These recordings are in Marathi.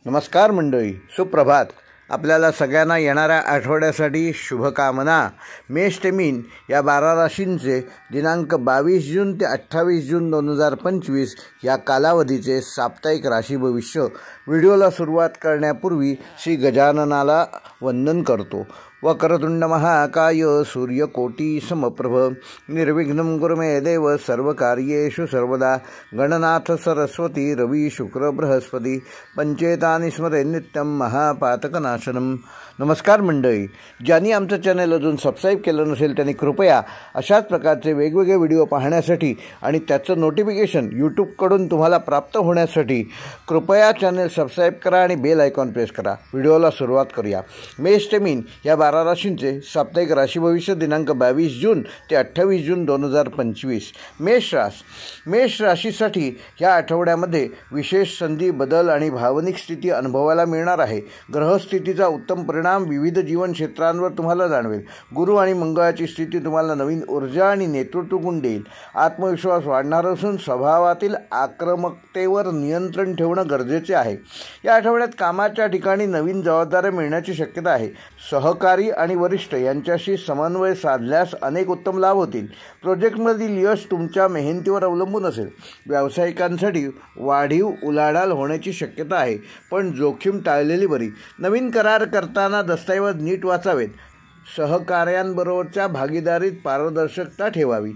नमस्कार मंडळी, सुप्रभात. आपल्याला सगळ्यांना येणाऱ्या आठवड्यासाठी शुभकामना. मेष ते मीन या 12 राशींचे दिनांक 22 जून ते 28 जून 2025 या कालावधीचे साप्ताहिक राशी भविष्य. व्हिडिओला सुरुवात करण्यापूर्वी श्री गजाननाला वंदन करतो. वक्रतुंड महाकाय सूर्यकोटी समप्रभ निर्विघ्नं कुरु मे देव सर्वकार्येषु सर्वदा. गणनाथ सरस्वती रवी शुक्र बृहस्पती पंचेतानि स्मरे नित्यं महापातकनाशनम. नमस्कार मंडळी, ज्यांनी आमचं चॅनल अजून सबस्क्राईब केलं नसेल त्यांनी कृपया अशाच प्रकारचे वेगवेगळे व्हिडिओ पाहण्यासाठी आणि त्याचं नोटिफिकेशन यूट्यूबकडून तुम्हाला प्राप्त होण्यासाठी कृपया चॅनल सबस्क्राईब करा आणि बेल आयकॉन प्रेस करा. व्हिडिओला सुरुवात करूया. मेष ते मीन या 12 राशींचे साप्ताहिक राशी भविष्य दिनांक 22 जून ते 28 जून 2025. मेष राशीसाठी या आठवड्यामध्ये विशेष संधी, बदल आणि भावनिक स्थिती अनुभवायला मिळणार आहे. ग्रहस्थितीचा उत्तम परिणाम विविध जीवन क्षेत्रांवर तुम्हाला जाणवेल. गुरु आणि मंगळाची स्थिती तुम्हाला नवीन ऊर्जा आणि नेतृत्व गुण देईल. आत्मविश्वास वाढणार असून स्वभावातील आक्रमकतेवर नियंत्रण ठेवणं गरजेचे आहे. या आठवड्यात कामाच्या ठिकाणी नवीन जबाबदाऱ्या मिळण्याची शक्यता आहे. सहकारी आणि वरिष्ठ यांच्याशी समन्वय साधल्यास अनेक उत्तम लाभ होतील. प्रोजेक्टमधील यश तुमच्या मेहनतीवर अवलंबून असेल. व्यावसायिकांसाठी वाढीव उलाढाल होण्याची शक्यता आहे, पण जोखीम टाळलेली बरी. नवीन करार करताना दस्तऐवज नीट वाचावेत. सहकाऱ्यांबरोबरच्या भागीदारीत पारदर्शकता ठेवावी.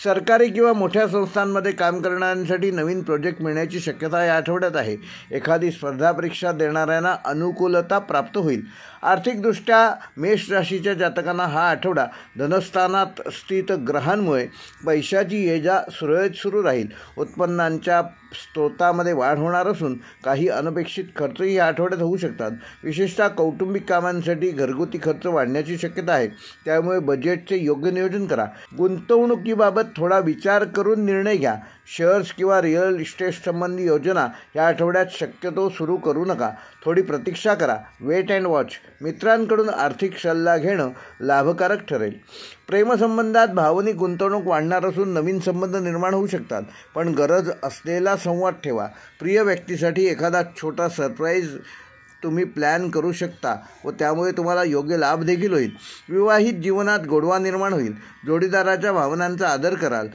सरकारी किंवा मोठ्या संस्थांमध्ये काम करणाऱ्यांसाठी नवीन प्रोजेक्ट मिळण्याची शक्यता या आठवड्यात आहे. एखादी स्पर्धा परीक्षा देणाऱ्यांना अनुकूलता प्राप्त होईल. आर्थिकदृष्ट्या मेष राशीच्या जातकांना हा आठवडा धनस्थानात स्थित ग्रहांमुळे पैशाची ये-जा सुरळीत सुरू राहील. उत्पन्नांच्या स्त्रोतामध्ये वाढ होणार असून काही अनपेक्षित खर्चही या आठवड्यात होऊ शकतात. विशेषतः कौटुंबिक कामांसाठी घरगुती खर्च वाढण्याची शक्यता आहे, त्यामुळे बजेटचे योग्य नियोजन करा. गुंतवणुकीबाबत थोडा विचार करून निर्णय घ्या. शेअर्स किंवा रिअल इस्टेट संबंधी योजना या आठवड्यात शक्यतो सुरू करू नका. थोडी प्रतीक्षा करा. Wait and watch. मित्रांकडून आर्थिक सल्ला घेणं लाभकारक ठरेल. प्रेमसंबंधात भावनिक गुंतवणूक वाढणार असून नवीन संबंध निर्माण होऊ शकतात, पण गरज असलेला संवाद ठेवा. प्रिय व्यक्तीसाठी एखादा छोटा सरप्राईज तुम्ही प्लॅन करू शकता व त्यामुळे तुम्हाला योग्य लाभ देखील होईल. विवाहित जीवनात गोडवा निर्माण होईल. जोडीदाराच्या भावनांचा आदर कराल.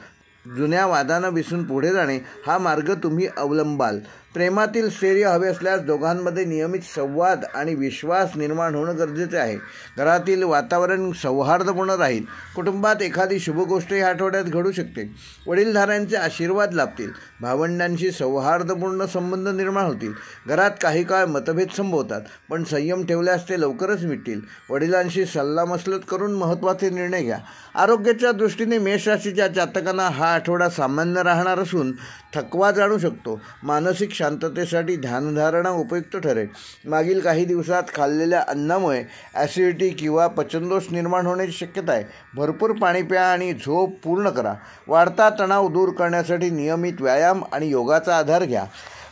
जुन्या वादांना विसरून पुढे जाणे हा मार्ग तुम्ही अवलंबाल. प्रेमातील स्थैर्य हवे असल्यास दोघांमध्ये नियमित संवाद आणि विश्वास निर्माण होणं गरजेचे आहे. घरातील वातावरण सौहार्दपूर्ण राहील. कुटुंबात एखादी शुभ गोष्ट या आठवड्यात घडू शकते. वडीलधाऱ्यांचे आशीर्वाद लाभतील. भावंडांशी सौहार्दपूर्ण संबंध निर्माण होतील. घरात काही काळ मतभेद संभवतात, पण संयम ठेवल्यास ते लवकरच मिटतील. वडिलांशी सल्लामसलत करून महत्त्वाचे निर्णय घ्या. आरोग्याच्या दृष्टीने मेष राशीच्या जातकांना हा आठवडा सामान्य राहणार असून थकवा जाणू शकतो. मानसिक शांततेसाठी ध्यानधारणा उपयुक्त ठरेल. मागील काही दिवसात खाल्लेल्या अन्नामुळे ॲसिडिटी किंवा पचनदोष निर्माण होण्याची शक्यता आहे. भरपूर पाणी प्या आणि झोप पूर्ण करा. वाढता तणाव दूर करण्यासाठी नियमित व्यायाम आणि योगाचा आधार घ्या.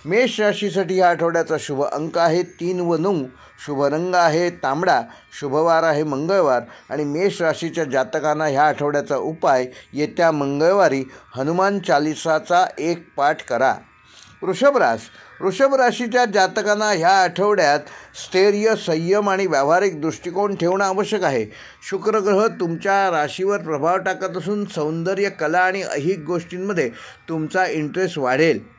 मेष राशीसाठी या आठवड्याचा शुभ अंक आहे 3 व 9. शुभ रंग आहे तांबडा. शुभवार आहे मंगळवार. आणि मेष राशीच्या जातकांना ह्या आठवड्याचा उपाय येत्या मंगळवारी हनुमान चालिसाचा 1 पाठ करा. वृषभ राशीच्या जातकांना ह्या आठवड्यात स्थैर्य, संयम आणि व्यावहारिक दृष्टिकोन ठेवणं आवश्यक आहे. शुक्र ग्रह तुमच्या राशीवर प्रभाव टाकत असून सौंदर्य, कला आणि ऐहिक गोष्टींमध्ये तुमचा इंटरेस्ट वाढेल.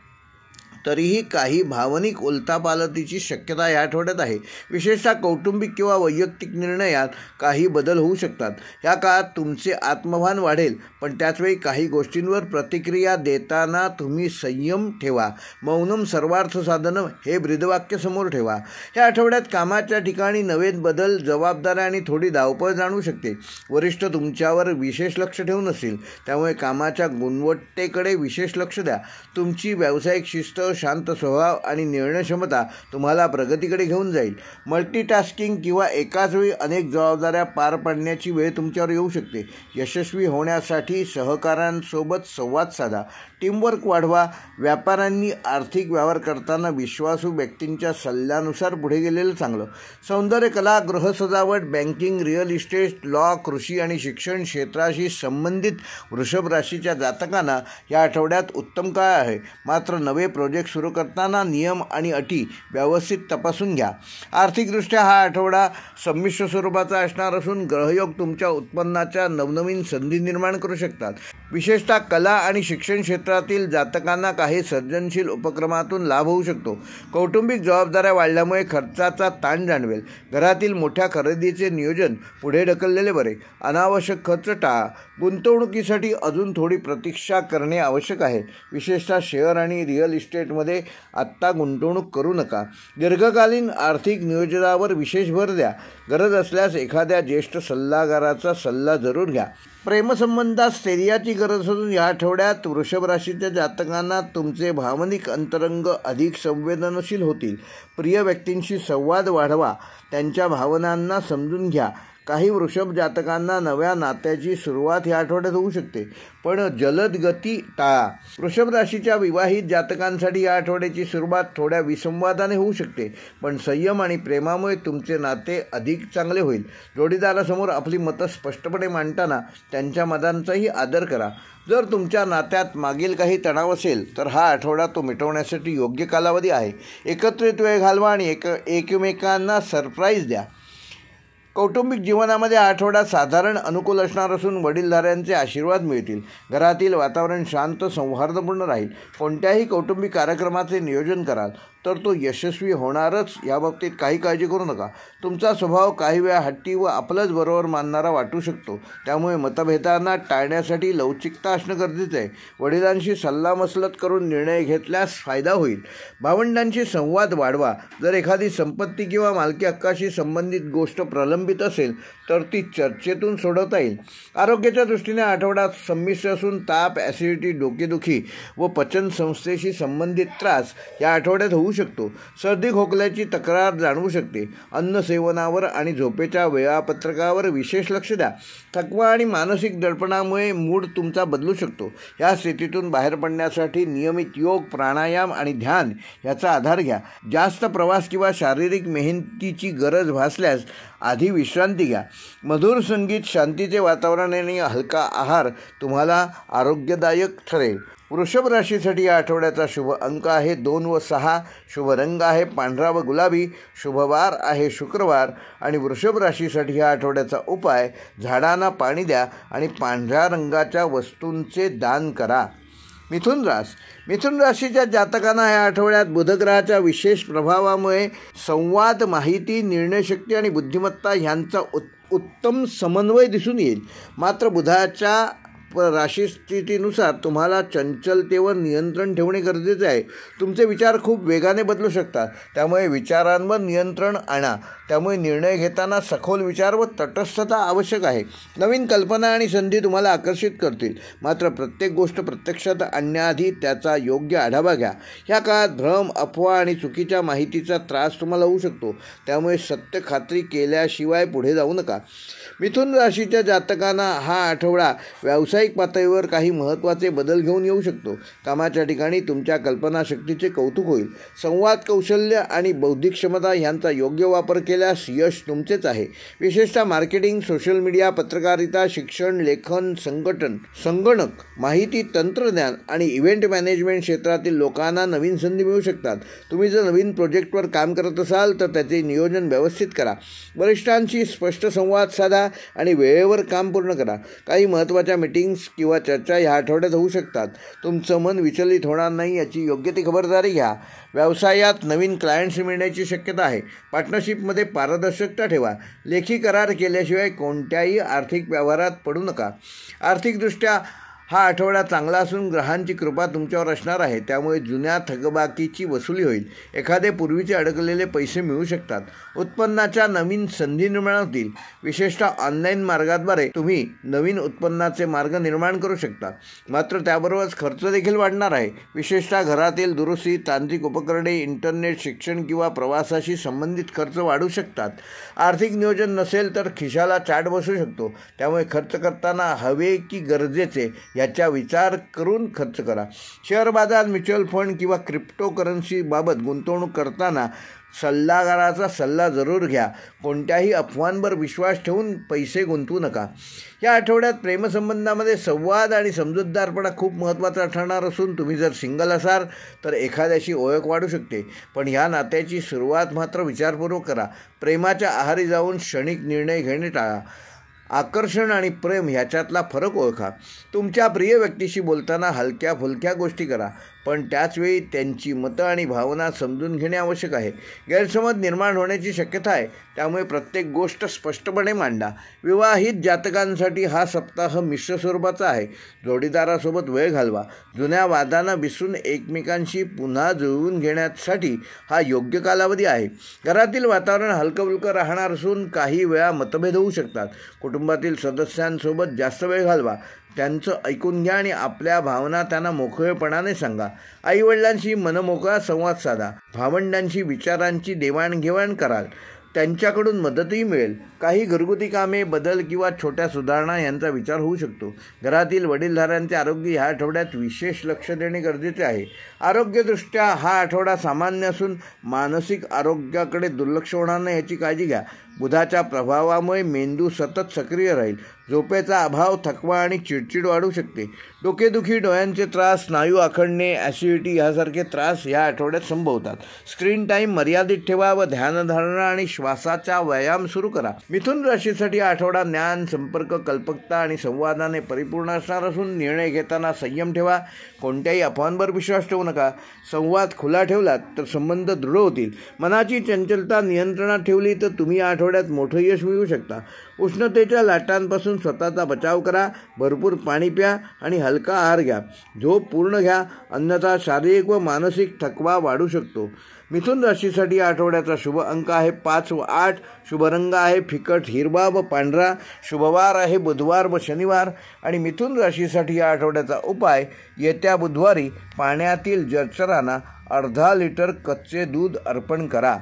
तरीही काही भावनिक उलथापालथीची शक्यता या आठवड्यात आहे. विशेषतः कौटुंबिक किंवा वैयक्तिक निर्णयात काही बदल होऊ शकतात. या काळात तुमचे आत्मभान वाढेल, पण त्याचवेळी काही गोष्टींवर प्रतिक्रिया देताना तुम्ही संयम ठेवा. मौनम सर्वार्थ साधनम हे ब्रीदवाक्य समोर ठेवा. या आठवड्यात कामाच्या ठिकाणी नवे बदल, जबाबदाऱ्या आणि थोडी धावपळ जाणवू शकते. वरिष्ठ तुमच्यावर विशेष लक्ष ठेवून असतील, त्यामुळे कामाच्या गुणवत्तेकडे विशेष लक्ष द्या. तुमची व्यावसायिक शिस्त, शांत स्वभाव आणि निर्णय क्षमता तुम्हाला प्रगतीकडे घेऊन जाईल. मल्टीटास्किंग किंवा एकाच वेळी अनेक जबाबदाऱ्या पार पाडण्याची वेळ तुमच्यावर येऊ शकते. यशस्वी होण्यासाठी सहकाऱ्यांसोबत संवाद साधा. टीमवर्क वाढवा. व्यापाऱ्यांनी आर्थिक व्यवहार करताना विश्वासू व्यक्तींच्या सल्ल्यानुसार पुढे गेलेलं चांगलं. सौंदर्य, कला, गृहसजावट, बँकिंग, रिअल इस्टेट, लॉ, कृषी आणि शिक्षण क्षेत्राशी संबंधित वृषभ राशीच्या जातकांना या आठवड्यात उत्तम काळ आहे. मात्र नवे प्रोजेक्ट प्रोजेक्ट सुरू करताना नियम आणि अटी व्यवस्थित तपासून घ्या. आर्थिकदृष्ट्या हा आठवडा संमिश्र स्वरूपाचा असणार असून ग्रहयोग तुमच्या उत्पन्नाच्या नवनवीन संधी निर्माण करू शकतात. विशेषतः कला आणि शिक्षण क्षेत्रातील जातकांना काही सर्जनशील उपक्रमातून लाभ होऊ शकतो. कौटुंबिक जबाबदाऱ्या वाढल्यामुळे खर्चाचा ताण जाणवेल. घरातील मोठ्या खरेदीचे नियोजन पुढे ढकललेले बरे. अनावश्यक खर्च टाळा. गुंतवणुकीसाठी अजून थोडी प्रतीक्षा करणे आवश्यक आहे. विशेषतः शेअर आणि रिअल इस्टेटमध्ये आत्ता गुंतवणूक करू नका. दीर्घकालीन आर्थिक नियोजनावर विशेष भर द्या. गरज असल्यास एखाद्या ज्येष्ठ सल्लागाराचा सल्ला जरूर घ्या. प्रेमसंबंधात स्थैर्याची गरज असून या आठवड्यात वृषभ राशीच्या जातकांना तुमचे भावनिक अंतरंग अधिक संवेदनशील होतील. प्रिय व्यक्तींशी संवाद वाढवा. त्यांच्या भावनांना समजून घ्या. काही वृषभ जातकांना नव्या नात्याची सुरुवात या आठवड्यात होऊ शकते, पण जलद गती टाळा. वृषभ राशीच्या विवाहित जातकांसाठी या आठवड्याची सुरुवात थोड्या विसंवादाने होऊ शकते, पण संयम आणि प्रेमामुळे तुमचे नाते अधिक चांगले होईल. जोडीदारासमोर आपली मतं स्पष्टपणे मांडताना त्यांच्या मतांचाही आदर करा. जर तुमच्या नात्यात मागील काही तणाव असेल तर हा आठवडा तो मिटवण्यासाठी योग्य कालावधी आहे. एकत्रित वेळ घालवा आणि एकमेकांना सरप्राईज द्या. कौटुंबिक जीवनामध्ये आठवडा साधारण अनुकूल असणार असून वडीलधाऱ्यांचे आशीर्वाद मिळतील. घरातील वातावरण शांत सौहार्दपूर्ण राहील. कोणत्याही कौटुंबिक कार्यक्रमाचे नियोजन कराल तर तो यशस्वी होणारच, याबाबतीत काही काळजी करू नका. तुमचा स्वभाव काही वेळा हट्टी व आपलंच बरोबर मानणारा वाटू शकतो, त्यामुळे मतभेदांना टाळण्यासाठी लवचिकता असणं गरजेचं आहे. वडिलांशी सल्लामसलत करून निर्णय घेतल्यास फायदा होईल. भावंडांशी संवाद वाढवा. जर एखादी संपत्ती किंवा मालकी हक्काशी संबंधित गोष्ट प्रलंबित असेल तर ती चर्चेतून सोडवता येईल. आरोग्याच्या दृष्टीने आठवडा संमिश्र असून ताप, ॲसिडिटी, डोकेदुखी व पचन संस्थेशी संबंधित त्रास या आठवड्यात होऊ शकतो. सर्दी खोकल्याची तक्रार जाणवू शकते. अन्न सेवनावर आणि झोपेच्या वेळापत्रकावर विशेष लक्ष द्या. थकवा आणि मानसिक दडपणामुळे मूड तुमचा बदलू शकतो. या स्थितीतून बाहेर पडण्यासाठी नियमित योग, प्राणायाम आणि ध्यान याचा आधार घ्या. जास्त प्रवास किंवा शारीरिक मेहनतीची गरज भासल्यास आधी विश्रांती घ्या. मधुर संगीत, शांतीचे वातावरण आणि हलका आहार तुम्हाला आरोग्यदायक ठरेल. वृषभ राशीसाठी या आठवड्याचा शुभ अंक आहे 2 व 6. शुभ रंग आहे पांढरा व गुलाबी. शुभवार आहे शुक्रवार. आणि वृषभ राशीसाठी या आठवड्याचा उपाय, झाडांना पाणी द्या आणि पांढऱ्या रंगाच्या वस्तूंचे दान करा. मिथुन राशीच्या जातकांना या आठवड्यात बुधग्रहाच्या विशेष प्रभावामुळे संवाद, माहिती, निर्णयशक्ती आणि बुद्धिमत्ता ह्यांचा उत्तम समन्वय दिसून येईल. मात्र बुधाच्या राशीस्थितीनुसार तुम्हाला चंचलतेवर नियंत्रण ठेवणे गरजेचे आहे. तुमचे विचार खूप वेगाने बदलू शकतात, त्यामुळे विचारांवर नियंत्रण आणा. त्यामुळे निर्णय घेताना सखोल विचार व तटस्थता आवश्यक आहे. नवीन कल्पना आणि संधी तुम्हाला आकर्षित करतील, मात्र प्रत्येक गोष्ट प्रत्यक्षात आणण्याआधी त्याचा योग्य आढावा घ्या. या काळात भ्रम, अफवा आणि चुकीच्या माहितीचा त्रास तुम्हाला होऊ शकतो, त्यामुळे सत्य खात्री केल्याशिवाय पुढे जाऊ नका. मिथुन राशीच्या जातकांना हा आठवडा व्यावसायिक पातळीवर काही महत्त्वाचे बदल घेऊन येऊ शकतो. कामाच्या ठिकाणी तुमच्या कल्पनाशक्तीचे कौतुक होईल. संवाद कौशल्य आणि बौद्धिक क्षमता यांचा योग्य वापर केल्यास यश तुमचेच आहे. विशेषतः मार्केटिंग, सोशल मीडिया, पत्रकारिता, शिक्षण, लेखन, संगणक, माहिती तंत्रज्ञान आणि इव्हेंट मॅनेजमेंट क्षेत्रातील लोकांना नवीन संधी मिळू शकतात. तुम्ही जर नवीन प्रोजेक्टवर काम करत असाल तर त्याचे नियोजन व्यवस्थित करा. वरिष्ठांशी स्पष्ट संवाद साधा आणि वेळेवर काम पूर्ण करा. काही महत्त्वाच्या मीटिंग्स किंवा चर्चा ह्या आठवड्यात होऊ शकतात. तुमचं मन विचलित होणार नाही याची योग्य ती खबरदारी घ्या. व्यवसायात नवीन क्लायंट्स मिळण्याची शक्यता आहे. पार्टनरशिपमध्ये पारदर्शकता ठेवा. लेखी करार केल्याशिवाय कोणत्याही आर्थिक व्यवहारात पडू नका. आर्थिकदृष्ट्या हा आठवडा चांगला असून ग्रहांची कृपा तुमच्यावर असणार आहे, त्यामुळे जुन्या थकबाकीची वसुली होईल. एखादे पूर्वीचे अडकलेले पैसे मिळू शकतात. उत्पन्नाच्या नवीन संधी निर्माण होतील. विशेषतः ऑनलाईन मार्गाद्वारे तुम्ही नवीन उत्पन्नाचे मार्ग निर्माण करू शकता. मात्र त्याबरोबरच खर्च देखील वाढणार आहे. विशेषतः घरातील दुरुस्ती, तांत्रिक उपकरणे, इंटरनेट, शिक्षण किंवा प्रवासाशी संबंधित खर्च वाढू शकतात. आर्थिक नियोजन नसेल तर खिशाला चाट बसू शकतो, त्यामुळे खर्च करताना हवे की गरजेचे याचा विचार करून खर्च करा. शेअर बाजार, म्युच्युअल फंड किंवा क्रिप्टोकरन्सीबाबत गुंतवणूक करताना सल्लागाराचा सल्ला जरूर घ्या. कोणत्याही अफवांवर विश्वास ठेवून पैसे गुंतवू नका. या आठवड्यात प्रेमसंबंधामध्ये संवाद आणि समजूतदारपणा खूप महत्त्वाचा ठरणार असून तुम्ही जर सिंगल असाल तर एखाद्याशी ओळख वाढू शकते, पण ह्या नात्याची सुरुवात मात्र विचारपूर्वक करा. प्रेमाच्या आहारी जाऊन क्षणिक निर्णय घेणे टाळा. आकर्षण आणि प्रेम ह्याच्यातला फरक ओळखा. तुमच्या प्रिय व्यक्तीशी बोलताना हलक्या फुलक्या गोष्टी करा, पण त्याचवेळी त्यांची मतं आणि भावना समजून घेणे आवश्यक आहे. गैरसमज निर्माण होण्याची शक्यता आहे, त्यामुळे प्रत्येक गोष्ट स्पष्टपणे मांडा. विवाहित जातकांसाठी हा सप्ताह मिश्र स्वरूपाचा आहे. जोडीदारासोबत वेळ घालवा. जुन्या वादांना विसरून एकमेकांशी पुन्हा जुळवून घेण्यासाठी हा योग्य कालावधी आहे. घरातील वातावरण हलकंफुलकं राहणार असून काही वेळा मतभेद होऊ शकतात. कुटुंबातील सदस्यांसोबत जास्त वेळ घालवा. त्यांचं ऐकून घ्या आणि आपल्या भावना त्यांना मोकळेपणाने सांगा. आईवडिलांशी मनमोकळा संवाद साधा. भावंडांशी विचारांची देवाणघेवाण कराल. त्यांच्याकडून मदतही मिळेल. काही घरगुती कामे, बदल किंवा छोट्या सुधारणा यांचा विचार होऊ शकतो. घरातील वडीलधाऱ्यांचे आरोग्य ह्या आठवड्यात विशेष लक्ष देणे गरजेचे आहे. आरोग्यदृष्ट्या हा आठवडा सामान्य असून मानसिक आरोग्याकडे दुर्लक्ष होणार नाही याची काळजी घ्या. बुधाच्या प्रभावामुळे मेंदू सतत सक्रिय राहील. झोपेचा अभाव, थकवा आणि चिडचिड वाढू शकते. डोकेदुखी, डोळ्यांचे त्रास, स्नायू आखडणे, ॲसिडिटी यासारखे त्रास या आठवड्यात संभवतात. स्क्रीन टाईम मर्यादित ठेवा व ध्यानधारणा आणि श्वासाचा व्यायाम सुरू करा. मिथुन राशीसाठी हा आठवडा ज्ञान, संपर्क, कल्पकता आणि संवादाने परिपूर्ण असणार असून निर्णय घेताना संयम ठेवा. कोणत्याही अफवांवर विश्वास ठेवू नका. संवाद खुला ठेवलात तर संबंध दृढ होतील. मनाची चंचलता नियंत्रणात ठेवली तर तुम्ही या आठवड्यात मोठं यश मिळवू शकता. उष्णतेच्या लाटांपासून स्वतःचा बचाव करा. भरपूर पाणी प्या आणि हलका आहार घ्या. झोप पूर्ण घ्या, अन्यथा शारीरिक व मानसिक थकवा वाढू शकतो. मिथुन राशीसाठी आठवड्याचा शुभ अंक आहे 5 व 8. शुभ रंग आहे फिकट हिरवा व पांढरा. शुभवार आहे बुधवार व शनिवार. आणि मिथुन राशीसाठी या आठवड्याचा उपाय, येत्या बुधवारी पाण्यातील जलचरांना अर्धा लिटर कच्चे दूध अर्पण करा.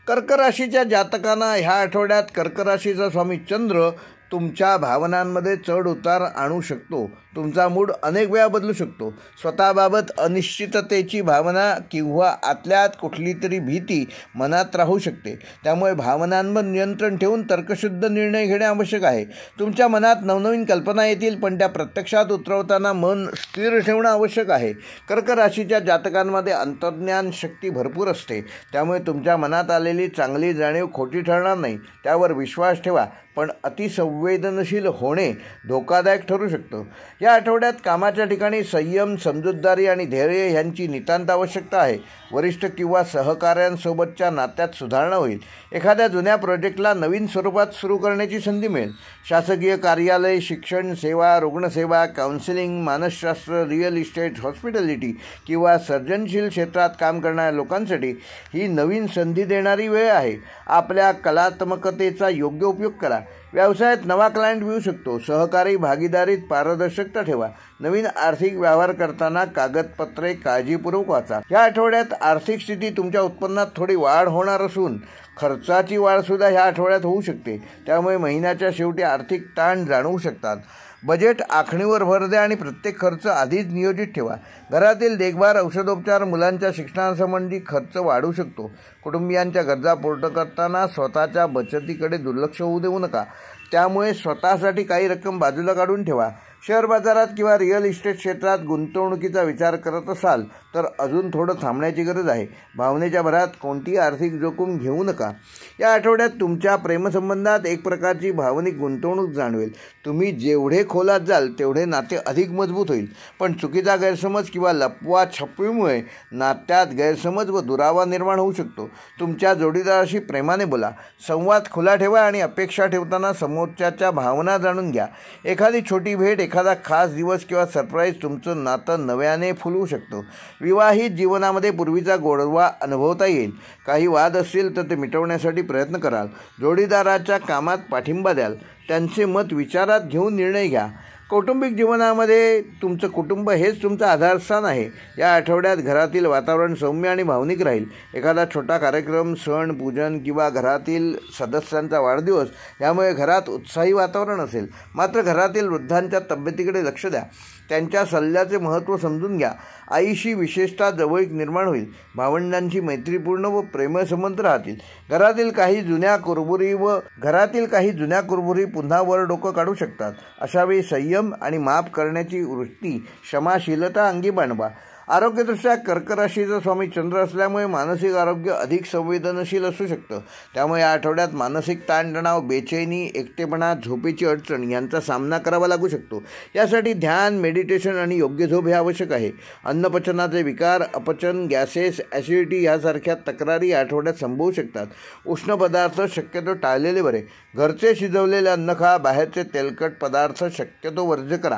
कर्क राशीच्या जातकांना ह्या आठवड्यात कर्क राशीचा स्वामी चंद्र तुमच्या भावनांमध्ये चढ उतार आणू शकतो. तुमचा मूड अनेक वेळा बदलू शकतो. स्वतःबाबत अनिश्चिततेची भावना किंवा आतल्यात कुठली तरी भीती मनात राहू शकते. त्यामुळे भावनांवर नियंत्रण ठेवून तर्कशुद्ध निर्णय घेणे आवश्यक आहे. तुमच्या मनात नवनवीन कल्पना येतील, पण त्या प्रत्यक्षात उतरवताना मन स्थिर ठेवणं आवश्यक आहे. कर्क राशीच्या जातकांमध्ये अंतर्ज्ञान शक्ती भरपूर असते, त्यामुळे तुमच्या मनात आलेली चांगली जाणीव खोटी ठरणार नाही. त्यावर विश्वास ठेवा, पण अतिसंवेदनशील होणे धोकादायक ठरू शकतं. या आठवड्यात कामाच्या ठिकाणी संयम, समजूतदारी आणि धैर्य यांची नितांत आवश्यकता आहे. वरिष्ठ किंवा सहकाऱ्यांसोबतच्या नात्यात सुधारणा होईल. एखाद्या जुन्या प्रोजेक्टला नवीन स्वरूपात सुरू करण्याची संधी मिळेल. शासकीय कार्यालय, शिक्षण सेवा, रुग्णसेवा, काउन्सिलिंग, मानसशास्त्र, रिअल इस्टेट, हॉस्पिटॅलिटी किंवा सर्जनशील क्षेत्रात काम करणाऱ्या लोकांसाठी ही नवीन संधी देणारी वेळ आहे. आपल्या कलात्मकतेचा योग्य उपयोग करा. व्यवसायात नवा क्लायंट मिळू शकतो. सहकारी भागीदारीत पारदर्शकता ठेवा. नवीन आर्थिक व्यवहार करताना कागदपत्रे काळजीपूर्वक वाचा. या आठवड्यात आर्थिक स्थिती तुमच्या उत्पन्नात थोडी वाढ होणार असून खर्चाची वाढसुद्धा ह्या आठवड्यात होऊ शकते. त्यामुळे महिन्याच्या शेवटी आर्थिक ताण जाणवू शकतात. बजेट आखणीवर भर द्या आणि प्रत्येक खर्च आधीच नियोजित ठेवा. घरातील देखभाल, औषधोपचार, मुलांच्या शिक्षणासंबंधी खर्च वाढू शकतो. कुटुंबियांच्या गरजा पूर्ण करताना स्वतःच्या बचतीकडे दुर्लक्ष होऊ देऊ नका. त्यामुळे स्वतःसाठी काही रक्कम बाजूला काढून ठेवा. शेअर बाजारात किंवा रिअल इस्टेट क्षेत्रात गुंतवणुकीचा विचार करत असाल तर अजून थोडं थांबण्याची गरज आहे. भावनेच्या भरात कोणतीही आर्थिक जोखीम घेऊ नका. या आठवड्यात तुमच्या प्रेमसंबंधात एक प्रकारची भावनिक गुंतवणूक जाणवेल. तुम्ही जेवढे खोलात जाल तेवढे नाते अधिक मजबूत होईल. पण चुकीचा गैरसमज किंवा लपवा-छपवीमुळे नात्यात गैरसमज व दुरावा निर्माण होऊ शकतो. तुमच्या जोडीदाराशी प्रेमाने बोला. संवाद खुला ठेवा आणि अपेक्षा ठेवताना समोरच्याच्या भावना जाणून घ्या. एखादी छोटी भेट, एखादा खास दिवस किंवा सरप्राईज तुमचं नातं नव्याने फुलवू शकतो. विवाहित जीवनामध्ये पूर्वीचा गोडवा अनुभवता येईल. काही वाद असतील तर ते मिटवण्यासाठी प्रयत्न कराल. जोडीदाराच्या कामात पाठिंबा द्याल. त्यांचे मत विचारात घेऊन निर्णय घ्या. कौटुंबिक जीवनामध्ये तुमचं कुटुंब हेच तुमचं आधारस्थान आहे. या आठवड्यात घरातील वातावरण सौम्य आणि भावनिक राहील. एखादा छोटा कार्यक्रम, सण, पूजन किंवा घरातील सदस्यांचा वाढदिवस यामुळे घरात उत्साही वातावरण असेल. मात्र घरातील वृद्धांच्या तब्येतीकडे लक्ष द्या. त्यांच्या सल्ल्याचे महत्त्व समजून घ्या. आईशी विशेषतः जवळीक निर्माण होईल. भावंडांची मैत्रीपूर्ण व प्रेमळ संबंध राहतील. घरातील काही जुन्या कुरबुरी पुन्हा वर डोकं काढू शकतात. अशावेळी संयम आणि माफ करण्याची वृत्ती, क्षमाशीलता अंगी बाणवा. आरोग्यदृष्ट्या कर्क राशीचा स्वामी चंद्र असल्यामुळे मानसिक आरोग्य अधिक संवेदनशील असू शकतं. त्यामुळे या आठवड्यात मानसिक ताणतणाव, बेचैनी, एकटेपणा, झोपेची अडचण यांचा सामना करावा लागू शकतो. यासाठी ध्यान, मेडिटेशन आणि योग्य झोप हे आवश्यक आहे. अन्नपचनाचे विकार, अपचन, गॅसेस, ॲसिडिटी यासारख्या तक्रारी या आठवड्यात संभवू शकतात. उष्ण पदार्थ शक्यतो टाळलेले बरे. घरचे शिजवलेले अन्न खा. बाहेरचे तेलकट पदार्थ शक्यतो वर्ज्य करा.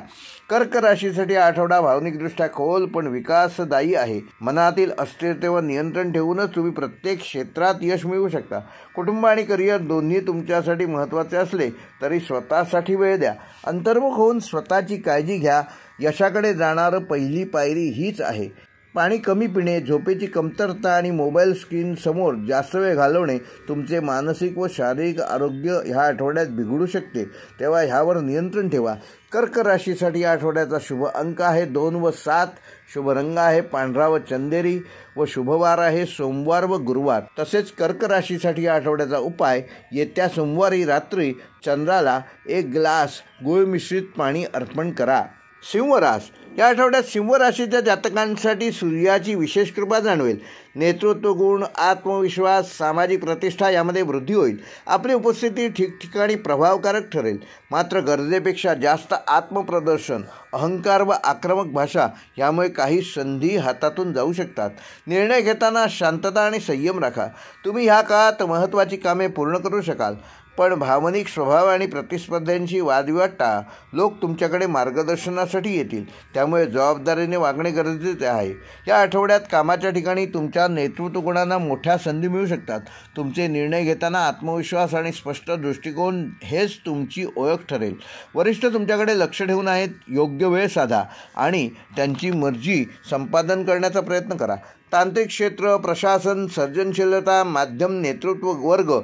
कर्क राशीसाठी आठवडा भावनिकदृष्ट्या खोल पण विकासदायी आहे. मनातील अस्थिरतेवर नियंत्रण ठेवूनच तुम्ही प्रत्येक क्षेत्रात यश मिळवू शकता. कुटुंब आणि करिअर दोन्ही तुमच्यासाठी महत्त्वाचे असले तरी स्वतःसाठी वेळ द्या. अंतर्मुख होऊन स्वतःची काळजी घ्या. यशाकडे जाणारं पहिली पायरी हीच आहे. पाणी कमी पिणे, झोपेची कमतरता आणि मोबाईल स्क्रीन समोर जास्त वेळ घालवणे तुमचे मानसिक व शारीरिक आरोग्य ह्या आठवड्यात बिघडू शकते. तेव्हा ह्यावर नियंत्रण ठेवा. कर्क राशीसाठी या आठवड्याचा शुभ अंक आहे 2 व 7. शुभ रंग आहे पांढरा व चंदेरी व शुभवार आहे सोमवार व गुरुवार. तसेच कर्क राशीसाठी या आठवड्याचा उपाय, येत्या सोमवारी रात्री चंद्राला 1 ग्लास गुळ मिश्रित पाणी अर्पण करा. सिंह रास या आठवड्यात सिंह राशीच्या जातकांसाठी सूर्याची विशेष कृपा जाणवेल. नेतृत्व गुण, आत्मविश्वास, सामाजिक प्रतिष्ठा यामध्ये वृद्धी होईल. आपली उपस्थिती ठिकठिकाणी प्रभावकारक ठरेल. मात्र गरजेपेक्षा जास्त आत्मप्रदर्शन, अहंकार व आक्रमक भाषा यामुळे काही संधी हातातून जाऊ शकतात. निर्णय घेताना शांतता आणि संयम राखा. तुम्ही ह्या काळात महत्त्वाची कामे पूर्ण करू शकाल. पण भावनिक स्वभाव आणि प्रतिस्पर्ध्यांशी वादविवाद टाळा. लोक तुमच्याकडे मार्गदर्शनासाठी येतील. त्यामुळे जबाबदारीने वागणे गरजेचे आहे. या आठवड्यात कामाच्या ठिकाणी तुमच्या नेतृत्व गुणांना मोठ्या संधी मिळू शकतात. तुमचे निर्णय घेताना आत्मविश्वास आणि स्पष्ट दृष्टिकोन हेच तुमची ओळख ठरेल. वरिष्ठ तुमच्याकडे लक्ष ठेवून आहेत. योग्य वेळ साधा आणि त्यांची मर्जी संपादन करण्याचा प्रयत्न करा. तांत्रिक क्षेत्र, प्रशासन, सर्जनशीलता, माध्यम, नेतृत्व वर्ग,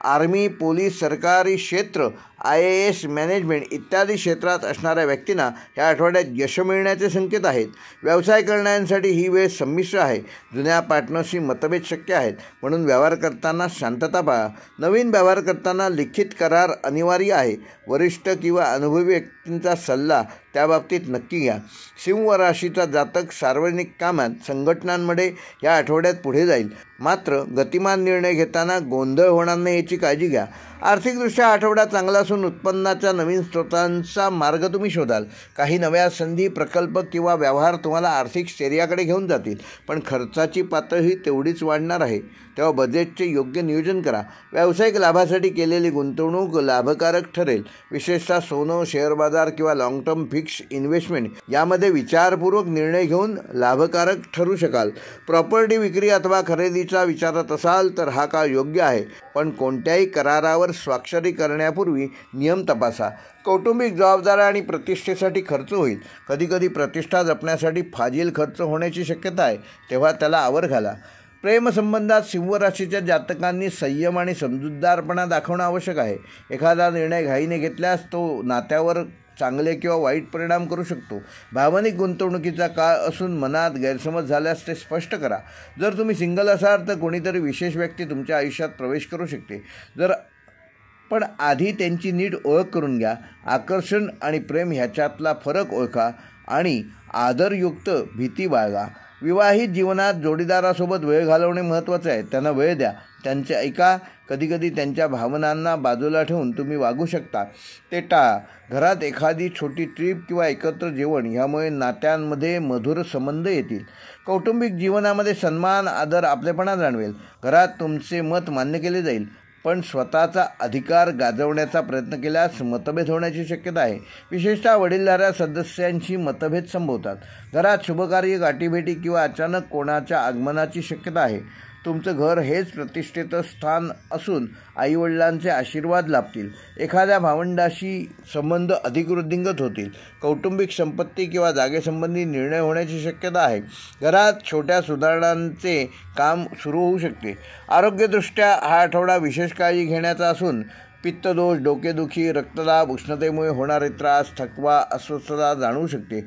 आर्मी, पोलीस, सरकारी क्षेत्र, IAS, मॅनेजमेंट इत्यादी क्षेत्रात असणाऱ्या व्यक्तींना या आठवड्यात यश मिळण्याचे संकेत आहेत. व्यवसाय करणाऱ्यांसाठी ही वेळ संमिश्र आहे. जुन्या पार्टनरशी मतभेद शक्य आहेत, म्हणून व्यवहार करताना शांतता पाळा. नवीन व्यवहार करताना लिखित करार अनिवार्य आहे. वरिष्ठ किंवा अनुभवी व्यक्तींचा सल्ला त्याबाबतीत नक्की घ्या. सिंह राशीचा जातक सार्वजनिक कामात, संघटनांमध्ये या आठवड्यात पुढे जाईल. मात्र गतिमान निर्णय घेताना गोंधळ होणार नाही याची काळजी घ्या. आर्थिकदृष्ट्या आठवडा चांगला असून उत्पन्नाच्या नवीन स्रोतांचा मार्ग तुम्ही शोधाल. काही नव्या संधी, प्रकल्प किंवा व्यवहार तुम्हाला आर्थिक स्थैर्याकडे घेऊन जातील. पण खर्चाची पातळी तेवढीच वाढणार आहे. तेव्हा बजेटचे योग्य नियोजन करा. व्यावसायिक लाभासाठी केलेली गुंतवणूक लाभकारक ठरेल. विशेषतः सोनं, शेअर बाजार किंवा लाँग टर्म फिक्स इन्व्हेस्टमेंट यामध्ये विचारपूर्वक निर्णय घेऊन लाभकारक ठरू शकाल. प्रॉपर्टी विक्री अथवा खरेदीचा विचारत असाल तर हा काळ योग्य आहे. पण कोणत्याही करारावर स्वाक्षरी करण्यापूर्वी नियम तपासा. कौटुंबिक जबाबदाऱ्या आणि प्रतिष्ठेसाठी खर्च होईल. कधीकधी प्रतिष्ठा जपण्यासाठी फाजील खर्च होण्याची शक्यता आहे. तेव्हा त्याला आवर घाला. प्रेमसंबंधात सिंह राशीच्या जातकांनी संयम आणि समजूतदारपणा दाखवणं आवश्यक आहे. एखादा निर्णय घाईने घेतल्यास तो नात्यावर चांगले किंवा वाईट परिणाम करू शकतो. भावनिक गुंतवणुकीचा काळ असून मनात गैरसमज झाल्यास ते स्पष्ट करा. जर तुम्ही सिंगल असाल तर कोणीतरी विशेष व्यक्ती तुमच्या आयुष्यात प्रवेश करू शकते. पण आधी त्यांची नीट ओळख करून घ्या. आकर्षण आणि प्रेम ह्याच्यातला फरक ओळखा आणि आदरयुक्त भीती बाळगा. विवाहित जीवनात जोडीदारासोबत वेळ घालवणे महत्त्वाचे आहे. त्यांना वेळ द्या. त्यांचे ऐका. कधीकधी त्यांच्या भावनांना बाजूला ठेवून तुम्ही वागू शकता ते टाळा. घरात एखादी छोटी ट्रीप किंवा एकत्र जेवण यामुळे नात्यांमध्ये मधुर संबंध येतील. कौटुंबिक जीवनामध्ये सन्मान, आदर, आपलेपणा जाणवेल. घरात तुमचे मत मान्य केले जाईल. पण स्वतःचा अधिकार गाजवण्याचा प्रयत्न केल्यास मतभेद होण्याची शक्यता आहे. विशेषतः वडीलधाऱ्या सदस्यांशी मतभेद संभवतात. घरात शुभकार्य, गाठीभेटी किंवा अचानक कोणाच्या आगमनाची शक्यता आहे. तुमचं घर हेच प्रतिष्ठेचं स्थान असून आईवडिलांचे आशीर्वाद लाभतील. एखाद्या भावंडाशी संबंध अधिक वृद्धिंगत होतील. कौटुंबिक संपत्ती किंवा जागेसंबंधी निर्णय होण्याची शक्यता आहे. घरात छोट्या सुधारणांचे काम सुरू होऊ शकते. आरोग्यदृष्ट्या हा आठवडा विशेष काळजी घेण्याचा असून पित्तदोष, डोकेदुखी, रक्तदाब, उष्णतेमुळे होणारे त्रास, थकवा, अस्वस्थता जाणवू शकते.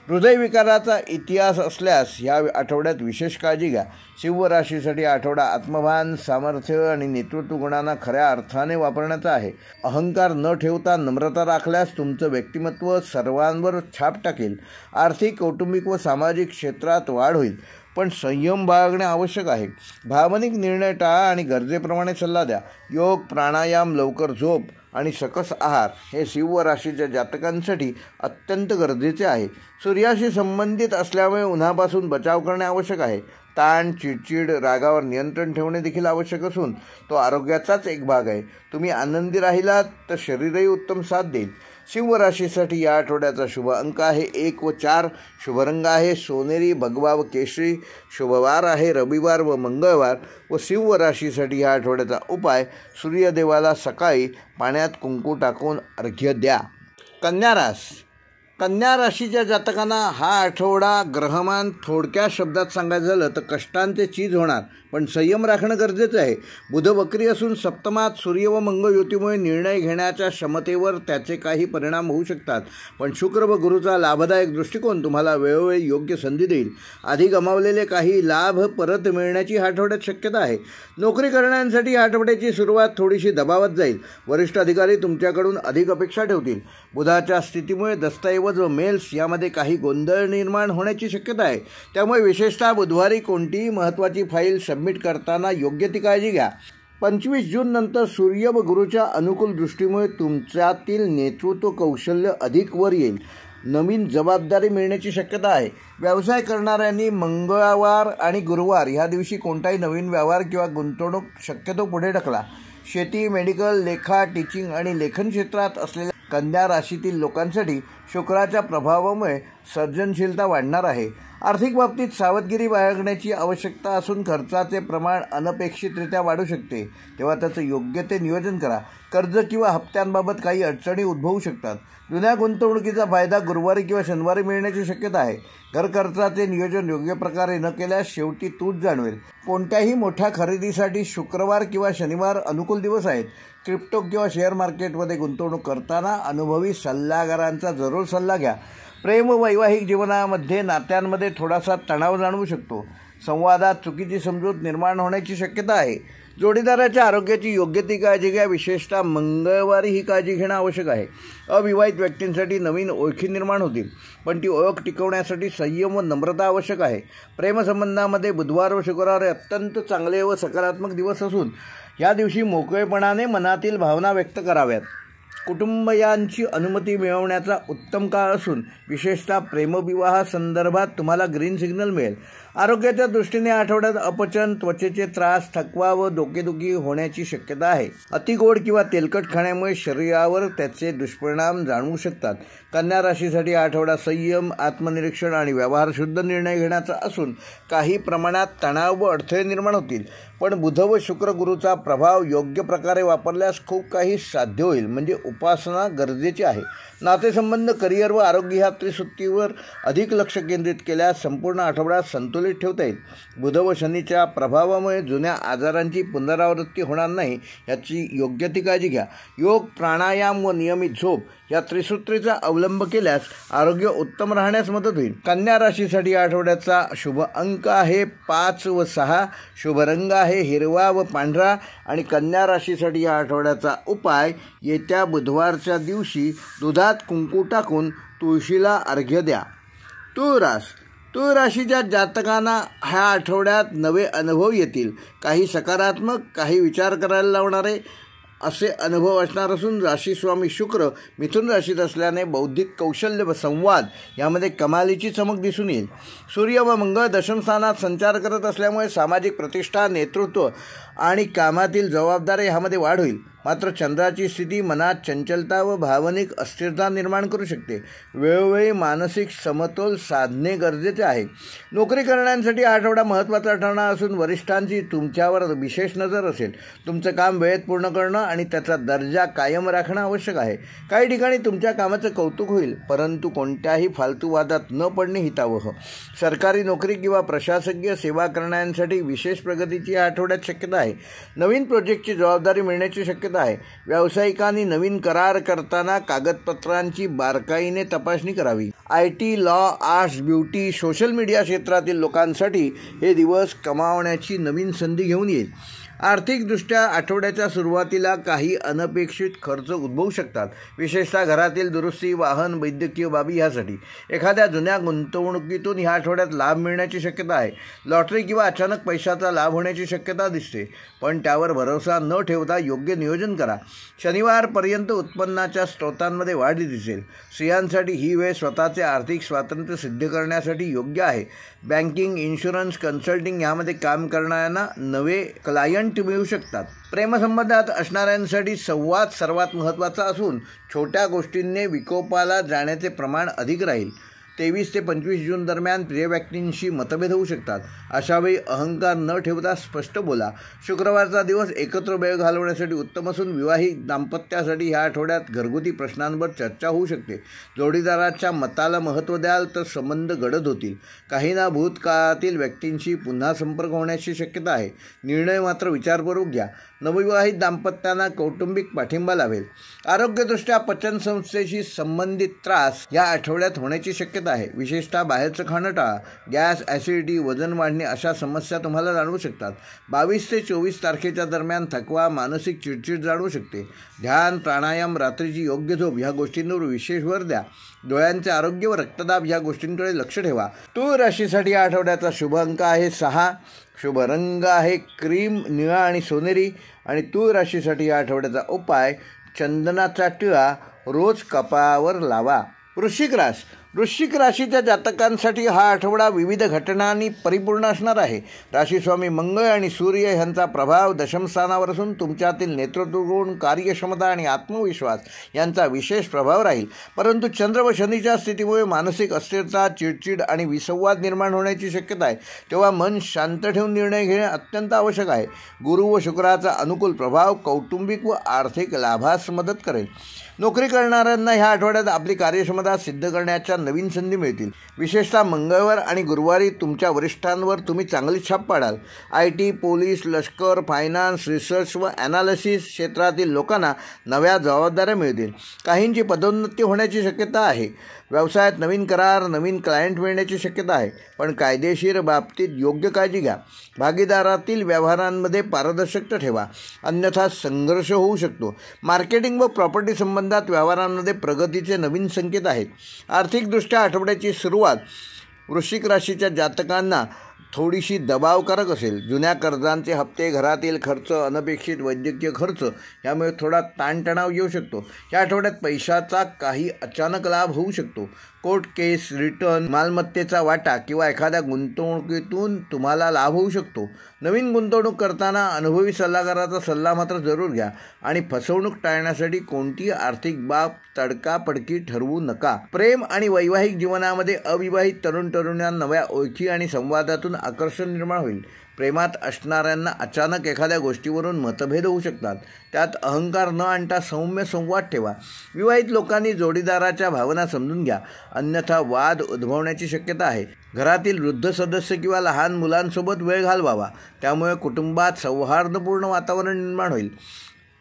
हृदयविकाराचा इतिहास असल्यास ह्या आठवड्यात विशेष काळजी घ्या. सिंह राशीसाठी आठवडा आत्मभान, सामर्थ्य आणि नेतृत्व गुणांना खऱ्या अर्थाने वापरण्याचा आहे. अहंकार न ठेवता नम्रता राखल्यास तुमचं व्यक्तिमत्व सर्वांवर छाप टाकेल. आर्थिक, कौटुंबिक व सामाजिक क्षेत्रात वाढ होईल, पण संयम बाळगणे आवश्यक आहे. भावनिक निर्णय टाळा आणि गरजेप्रमाणे सल्ला द्या. योग, प्राणायाम, लवकर झोप आणि सकस आहार हे सिंह राशीच्या जातकांसाठी अत्यंत गरजेचे आहे. सूर्याशी संबंधित असल्यामुळे उन्हापासून बचाव करणे आवश्यक आहे. ताण, चिडचिड, रागावर नियंत्रण ठेवणे देखील आवश्यक असून तो आरोग्याचाच एक भाग आहे. तुम्ही आनंदी राहिलात तर शरीरही उत्तम साथ देईल. सिंह राशीसाठी या आठवड्याचा शुभ अंक आहे 1 व 4. शुभ रंग आहे सोनेरी, भगवा व केशरी. शुभवार आहे रविवार व मंगळवार. व सिंह राशीसाठी या आठवड्याचा उपाय सूर्यदेवाला सकाळी पाण्यात कुंकू टाकून अर्घ्य द्या. कन्या राशीच्या जातकांना हा आठवडा ग्रहमान थोडक्या शब्दात सांगायचं झालं तर कष्टांचे चीज होणार, पण संयम राखणं गरजेचं आहे. बुध वक्री असून सप्तमात सूर्य व मंगळ युतीमुळे निर्णय घेण्याच्या क्षमतेवर त्याचे काही परिणाम होऊ शकतात, पण शुक्र व गुरुचा लाभदायक दृष्टिकोन तुम्हाला वेळोवेळी योग्य संधी देईल. आधी गमावलेले काही लाभ परत मिळण्याची हा आठवड्यात शक्यता आहे. नोकरी करण्यासाठी या आठवड्याची सुरुवात थोडीशी दबावात जाईल. वरिष्ठ अधिकारी तुमच्याकडून अधिक अपेक्षा ठेवतील. बुधाच्या स्थितीमुळे दस्तऐवज व मेल्स यामध्ये काही गोंधळ निर्माण होण्याची शक्यता आहे. त्यामुळे विशेषतः बुधवारी कोणतीही महत्त्वाची फाईल सबमिट करताना योग्य ती काळजी घ्या. 25 जून नंतर सूर्य व गुरुच्या अनुकूल दृष्टीमुळे तुमच्यातील नेतृत्व कौशल्य अधिक वर येईल. नवीन जबाबदारी मिळण्याची शक्यता आहे. व्यवसाय करणाऱ्यांनी मंगळवार आणि गुरुवार ह्या दिवशी कोणताही नवीन व्यवहार किंवा गुंतवणूक शक्यतो पुढे ढकला. शेती, मेडिकल, लेखा, टीचिंग आणि लेखन क्षेत्रात असलेल्या कन्या राशीतील लोकांसाठी शुक्राच्या प्रभावामुळे सर्जनशीलता वाढणार आहे. आर्थिक बाबतीत सावधगिरी बाळगण्याची आवश्यकता असून खर्चाचे प्रमाण अनपेक्षितरित्या वाढू शकते, तेव्हा त्याचं योग्य ते नियोजन करा. कर्ज किंवा हप्त्यांबाबत काही अडचणी उद्भवू शकतात. जुन्या गुंतवणुकीचा फायदा गुरुवारी किंवा शनिवारी मिळण्याची शक्यता आहे. घर खर्चाचे नियोजन योग्य प्रकारे न केल्यास शेवटी तूट जाणवेल. कोणत्याही मोठ्या खरेदीसाठी शुक्रवार किंवा शनिवार अनुकूल दिवस आहेत. क्रिप्टो किंवा शेअर मार्केटमध्ये गुंतवणूक करताना अनुभवी सल्लागारांचा जरूर सल्ला घ्या. प्रेम व वैवाहिक जीवनामध्ये नात्यांमध्ये थोडासा तणाव जाणवू शकतो. संवादात चुकीची समजूत निर्माण होण्याची शक्यता आहे. जोडीदाराच्या आरोग्याची योग्य ती काळजी घ्या. विशेषतः मंगळवारी ही काळजी घेणं आवश्यक आहे. अविवाहित व्यक्तींसाठी नवीन ओळखी निर्माण होतील, पण ती ओळख टिकवण्यासाठी संयम व नम्रता आवश्यक आहे. प्रेमसंबंधामध्ये बुधवार व शुक्रवार हे अत्यंत चांगले व सकारात्मक दिवस असून या दिवशी मोकळेपणाने मनातील भावना व्यक्त कराव्यात. कुटुंबियांची अनुमती मिळवण्याचा उत्तम काळ असून विशेषतः प्रेमविवाह संदर्भात तुम्हाला ग्रीन सिग्नल मिळेल. आरोग्याच्या दृष्टीने आठवड्यात अपचन, त्वचेचे त्रास, थकवा व डोकेदुखी होण्याची शक्यता आहे. अतिगोड किंवा तेलकट खाण्यामुळे शरीरावर त्याचे दुष्परिणाम जाणवू शकतात. कन्या राशीसाठी आठवडा संयम, आत्मनिरीक्षण आणि व्यवहारशुद्ध निर्णय घेण्याचा असून काही प्रमाणात तणाव व अडथळे निर्माण होतील, पण बुध व शुक्र गुरुचा प्रभाव योग्य प्रकारे वापरल्यास खूप काही साध्य होईल. म्हणजे उपासना गरजेची आहे. नातेसंबंध, करिअर व आरोग्य ह्या त्रिसूत्रीवर अधिक लक्ष केंद्रित केल्यास संपूर्ण आठवडा संतुलित ठेवता येईल. बुध व शनीच्या प्रभावामुळे जुन्या आजारांची पुनरावृत्ती होणार नाही याची योग्य ती काळजी घ्या. योग, प्राणायाम व नियमित झोप या त्रिसूत्रीचा अवलंब केल्यास आरोग्य उत्तम राहण्यास मदत होईल. कन्या राशीसाठी आठवड्याचा शुभ अंक आहे 5 व 6. शुभ रंग आहे हिरवा व पांढरा. आणि कन्या राशीसाठी या आठवड्याचा उपाय येत्या बुधवारच्या दिवशी दुधात कुंकू टाकून तुळशीला अर्घ्य द्या. तूळ राशीच्या जातकांना ह्या आठवड्यात नवे अनुभव येतील. काही सकारात्मक, काही विचार करायला लावणारे असे अनुभव असणार असून राशीस्वामी शुक्र मिथुन राशीत असल्याने बौद्धिक कौशल्य व संवाद यामध्ये कमालीची चमक दिसून येईल. सूर्य व मंगळ दशमस्थानात संचार करत असल्यामुळे सामाजिक प्रतिष्ठा, नेतृत्व आणि कामातील जबाबदारी ह्यामध्ये वाढ होईल. मात्र चंद्राची स्थिती मनात चंचलता व भावनिक अस्थिरता निर्माण करू शकते. वेळोवेळी मानसिक समतोल साधणे गरजेचे आहे. नोकरी करण्यासाठी हा आठवडा महत्त्वाचा ठरणार असून वरिष्ठांची तुमच्यावर विशेष नजर असेल. तुमचं काम वेळेत पूर्ण करणं आणि त्याचा दर्जा कायम राखणं आवश्यक आहे. काही ठिकाणी तुमच्या कामाचं कौतुक होईल, परंतु कोणत्याही फालतू वादात न पडणे हितावह. सरकारी नोकरी किंवा प्रशासकीय सेवा करणाऱ्यांसाठी विशेष प्रगतीची या आठवड्यात शक्यता आहे. नवीन प्रोजेक्टची जबाबदारी मिळण्याची शक्यता आहे. व्यावसायिकांनी नवीन करार करताना कागदपत्रांची बारकाईने तपासणी करावी. IT, law, arts, beauty, social media क्षेत्रातील लोकांसाठी हे दिवस कमावण्याची नवीन संधी घेऊन येईल. आर्थिकदृष्ट्या आठवड्याच्या सुरुवातीला काही अनपेक्षित खर्च उद्भवू शकतात, विशेषतः घरातील दुरुस्ती, वाहन, वैद्यकीय बाबी ह्यासाठी. एखाद्या जुन्या गुंतवणुकीतून ह्या आठवड्यात लाभ मिळण्याची शक्यता आहे. लॉटरी किंवा अचानक पैशाचा लाभ होण्याची शक्यता दिसते, पण त्यावर भरोसा न ठेवता योग्य नियोजन करा. शनिवारपर्यंत उत्पन्नाच्या स्रोतांमध्ये वाढ दिसेल. स्त्रियांसाठी ही वेळ स्वतःचे आर्थिक स्वातंत्र्य सिद्ध करण्यासाठी योग्य आहे. बँकिंग, इन्शुरन्स, कन्सल्टिंग यामध्ये काम करणाऱ्यांना नवे क्लायंट मिळू शकतात. प्रेमसंबंधात असणाऱ्यांसाठी संवाद सर्वात महत्त्वाचा असून छोट्या गोष्टींनी विकोपाला जाण्याचे प्रमाण अधिक राहील. 23 ते 25 जून दरम्यान प्रिय व्यक्तींशी मतभेद होऊ शकतात. अशावेळी अहंकार न ठेवता स्पष्ट बोला. शुक्रवारचा दिवस एकत्र वेळ घालवण्यासाठी उत्तम असून विवाहित दाम्पत्यासाठी ह्या आठवड्यात घरगुती प्रश्नांवर चर्चा होऊ शकते. जोडीदाराच्या मताला महत्त्व द्याल तर संबंध गडद होतील. काहींना भूतकाळातील व्यक्तींशी पुन्हा संपर्क होण्याची शक्यता आहे. निर्णय मात्र विचारपूर्वक घ्या. नवविवाहित दाम्पत्यांना कौटुंबिक पाठिंबा लाभेल. आरोग्यदृष्ट्या पचनसंस्थेशी संबंधित त्रास या आठवड्यात होण्याची शक्यता आहे. विशेषतः बाहेरचं खाणं टाळा. गॅस, ॲसिडिटी, वजन वाढणे अशा समस्या तुम्हाला जाणवू शकतात. 22 ते 24 तारखेच्या दरम्यान थकवा, मानसिक चिडचिड जाणवू शकते. ध्यान, प्राणायाम, रात्रीची योग्य झोप ह्या गोष्टींवर विशेष भर द्या. डोळ्यांचे आरोग्य व रक्तदाब ह्या गोष्टींकडे लक्ष ठेवा. तूळ राशीसाठी या आठवड्याचा शुभ अंक आहे 6. शुभ रंग आहे क्रीम, निळा आणि सोनेरी. आणि तूळ राशीसाठी या आठवड्याचा उपाय चंदनाचा टिळा रोज कपाळावर लावा. वृश्चिक राशीच्या जातकांसाठी हा आठवडा विविध घटनांनी परिपूर्ण असणार आहे. राशीस्वामी मंगळ आणि सूर्य यांचा प्रभाव दशमस्थानावर असून तुमच्यातील नेतृत्वगुण, कार्यक्षमता आणि आत्मविश्वास यांचा विशेष प्रभाव राहील. परंतु चंद्र व शनीच्या स्थितीमुळे मानसिक अस्थिरता, चिडचिड आणि विसंवाद निर्माण होण्याची शक्यता आहे. तेव्हा मन शांत ठेवून निर्णय घेणे अत्यंत आवश्यक आहे. गुरु व शुक्राचा अनुकूल प्रभाव कौटुंबिक व आर्थिक लाभास मदत करेल. नोकरी करणाऱ्यांना ह्या आठवड्यात आपली कार्यक्षमता सिद्ध करण्याच्या नवीन संधी मिळतील. विशेषतः मंगळवार आणि गुरुवारी तुमच्या वरिष्ठांवर तुम्ही चांगली छाप पाडाल. IT, पोलीस, लष्कर, फायनान्स, रिसर्च व ॲनालिसिस क्षेत्रातील लोकांना नव्या जबाबदाऱ्या मिळतील. काहींची पदोन्नती होण्याची शक्यता आहे. व्यवसायात नवीन करार, नवीन क्लायंट मिळण्याची शक्यता आहे, पण कायदेशीर बाबतीत योग्य काळजी घ्या. भागीदारातील व्यवहारांमध्ये पारदर्शकता ठेवा, अन्यथा संघर्ष होऊ शकतो. मार्केटिंग व प्रॉपर्टी संबंधात व्यवहारांमध्ये प्रगतीचे नवीन संकेत आहेत. आर्थिकदृष्ट्या आठवड्याची सुरुवात वृश्चिक राशीच्या जातकांना थोडीशी दबावकारक असेल. जुन्या कर्जांचे हप्ते, घरातील खर्च, अनपेक्षित वैद्यकीय खर्च यामुळे थोडा ताणतणाव येऊ शकतो. या आठवड्यात पैशाचा काही अचानक लाभ होऊ शकतो. कोर्ट केस, रिटर्न, मालमत्तेचा वाटा किंवा एखाद्या गुंतवणुकीतून तुम्हाला लाभ होऊ शकतो. नवीन गुंतवणूक करताना अनुभवी सल्लागाराचा सल्ला मात्र जरूर घ्या आणि फसवणूक टाळण्यासाठी कोणतीही आर्थिक बाब तडकाफडकी ठरवू नका. प्रेम आणि वैवाहिक जीवनामध्ये अविवाहित तरुण-तरुण्यांना नव्या ओळखी आणि संवादातून आकर्षण निर्माण होईल. प्रेमात असणाऱ्यांना अचानक एखाद्या गोष्टीवरून मतभेद होऊ शकतात. त्यात अहंकार न आणता सौम्य संवाद ठेवा. विवाहित लोकांनी जोडीदाराच्या भावना समजून घ्या, अन्यथा वाद उद्भवण्याची शक्यता आहे. घरातील वृद्ध सदस्य किंवा लहान मुलांसोबत वेळ घालवावा, त्यामुळे कुटुंबात सौहार्दपूर्ण वातावरण निर्माण होईल.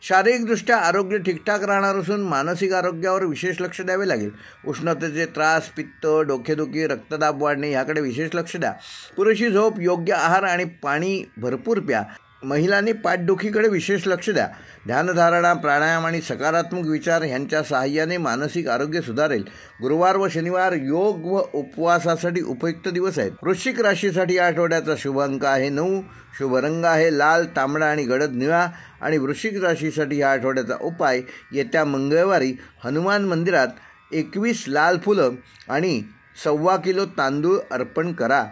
शारीरिकदृष्ट्या आरोग्य ठीकठाक राहणार असून मानसिक आरोग्यावर विशेष लक्ष द्यावे लागेल. उष्णतेचे त्रास, पित्त, डोकेदुखी, रक्तदाब वाढणे याकडे विशेष लक्ष द्या. पुरेशी झोप, योग्य आहार आणि पाणी भरपूर प्या. महिलांनी पाठदुखीकडे विशेष लक्ष द्या. ध्यानधारणा, प्राणायाम आणि सकारात्मक विचार यांच्या सहाय्याने मानसिक आरोग्य सुधारेल. गुरुवार व शनिवार योग व उपवासासाठी उपयुक्त दिवस आहेत. वृश्चिक राशीसाठी या आठवड्याचा शुभ अंक आहे 9. शुभ रंग आहे लाल, तांबडा आणि गडद निळा. आणि वृश्चिक राशीसाठी या आठवड्याचा उपाय येत्या मंगळवारी हनुमान मंदिरात 21 लाल फुलं आणि 1.25 किलो तांदूळ अर्पण करा.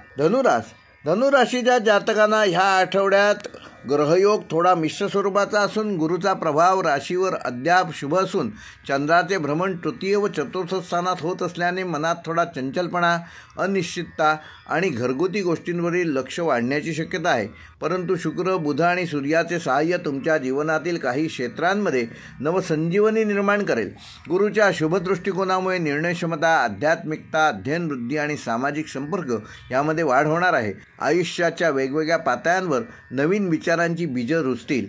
धनुराशीच्या जातकांना ह्या आठवड्यात ग्रहयोग थोडा मिश्र स्वरूपाचा असून गुरुचा प्रभाव राशीवर अद्याप शुभ असून चंद्राचे भ्रमण तृतीय व चतुर्थ स्थानात होत असल्याने मनात थोडा चंचलपणा, अनिश्चितता आणि घरगुती गोष्टींवरील लक्ष वाढण्याची शक्यता आहे. परंतु शुक्र, बुध आणि सूर्याचे सहाय्य तुमच्या जीवनातील काही क्षेत्रांमध्ये नवसंजीवनी निर्माण करेल. गुरुच्या शुभ दृष्टिकोनामुळे निर्णयक्षमता, आध्यात्मिकता, अध्ययन वृद्धी आणि सामाजिक संपर्क यामध्ये वाढ होणार आहे. आयुष्याच्या वेगवेगळ्या पातळ्यांवर नवीन विचारांची बीजं रुजतील.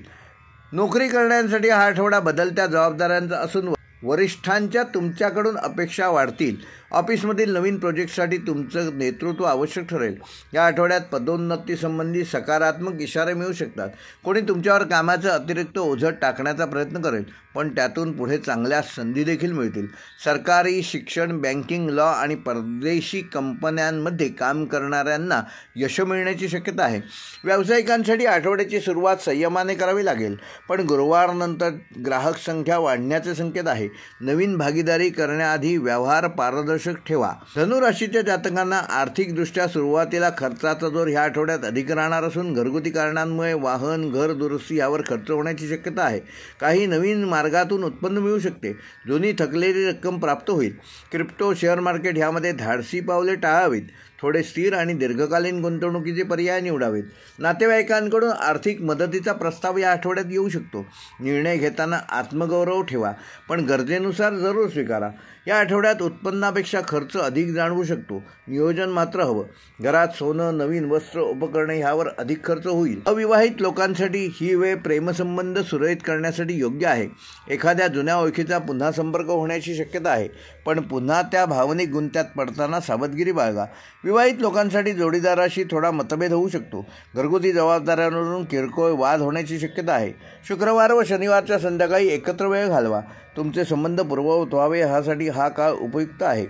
नोकरी करण्यासाठी हा आठवडा बदलत्या जबाबदाऱ्यांचा असून वरिष्ठांच्या तुमच्याकडून अपेक्षा वाढतील. ऑफिसमधील नवीन प्रोजेक्टसाठी तुमचं नेतृत्व आवश्यक ठरेल. या आठवड्यात पदोन्नती संबंधी सकारात्मक इशारे मिळू शकतात. कोणी तुमच्यावर कामाचं अतिरिक्त ओझं टाकण्याचा प्रयत्न करेल, पण त्यातून पुढे चांगल्या संधी देखील मिळतील. सरकारी, शिक्षण, बँकिंग, लॉ आणि परदेशी कंपन्यांमध्ये काम करणाऱ्यांना यश मिळण्याची शक्यता आहे. व्यावसायिकांसाठी आठवड्याची सुरुवात संयमाने करावी लागेल, पण गुरुवारनंतर ग्राहक संख्या वाढण्याचे संकेत आहे. नवीन भागीदारी करण्याआधी व्यवहार पारदर्शक ठेवा. धनुराशीच्या जातकांना आर्थिकदृष्ट्या सुरुवातीला खर्चाचा जोर ह्या आठवड्यात अधिक राहणार असून घरगुती कारणांमुळे वाहन, घर दुरुस्ती यावर खर्च होण्याची शक्यता आहे. काही नवीन मार्गातून उत्पन्न मिळू शकते. जुनी थकलेली रक्कम प्राप्त होईल. क्रिप्टो, शेअर मार्केट ह्यामध्ये धाडसी पावले टाळावीत. थोडे स्थिर आणि दीर्घकालीन गुंतवणुकीचे पर्याय निवडावेत. नातेवाईकांकडून आर्थिक मदतीचा प्रस्ताव या आठवड्यात येऊ शकतो. निर्णय घेताना आत्मगौरव ठेवा, पण गरजेनुसार जरूर स्वीकारा. या आठवड्यात उत्पन्नापेक्षा खर्च अधिक जाणवू शकतो. नियोजन मात्र हवं. घरात सोनं, नवीन वस्त्र, उपकरणे ह्यावर अधिक खर्च होईल. अविवाहित लोकांसाठी ही वेळ प्रेमसंबंध सुरळीत करण्यासाठी योग्य आहे. एखाद्या जुन्या ओळखीचा पुन्हा संपर्क होण्याची शक्यता आहे, पण पुन्हा त्या भावनिक गुंत्यात पडताना सावधगिरी बाळगा. विवाहित लोकांसाठी जोडीदाराशी थोडा मतभेद होऊ शकतो. घरगुती जबाबदाऱ्यांवरून किरकोळ वाद होण्याची शक्यता आहे. शुक्रवार व शनिवारच्या संध्याकाळी एकत्र वेळ घालवा. तुमचे संबंध पूर्ववत व्हावे ह्यासाठी हा काळ उपयुक्त आहे.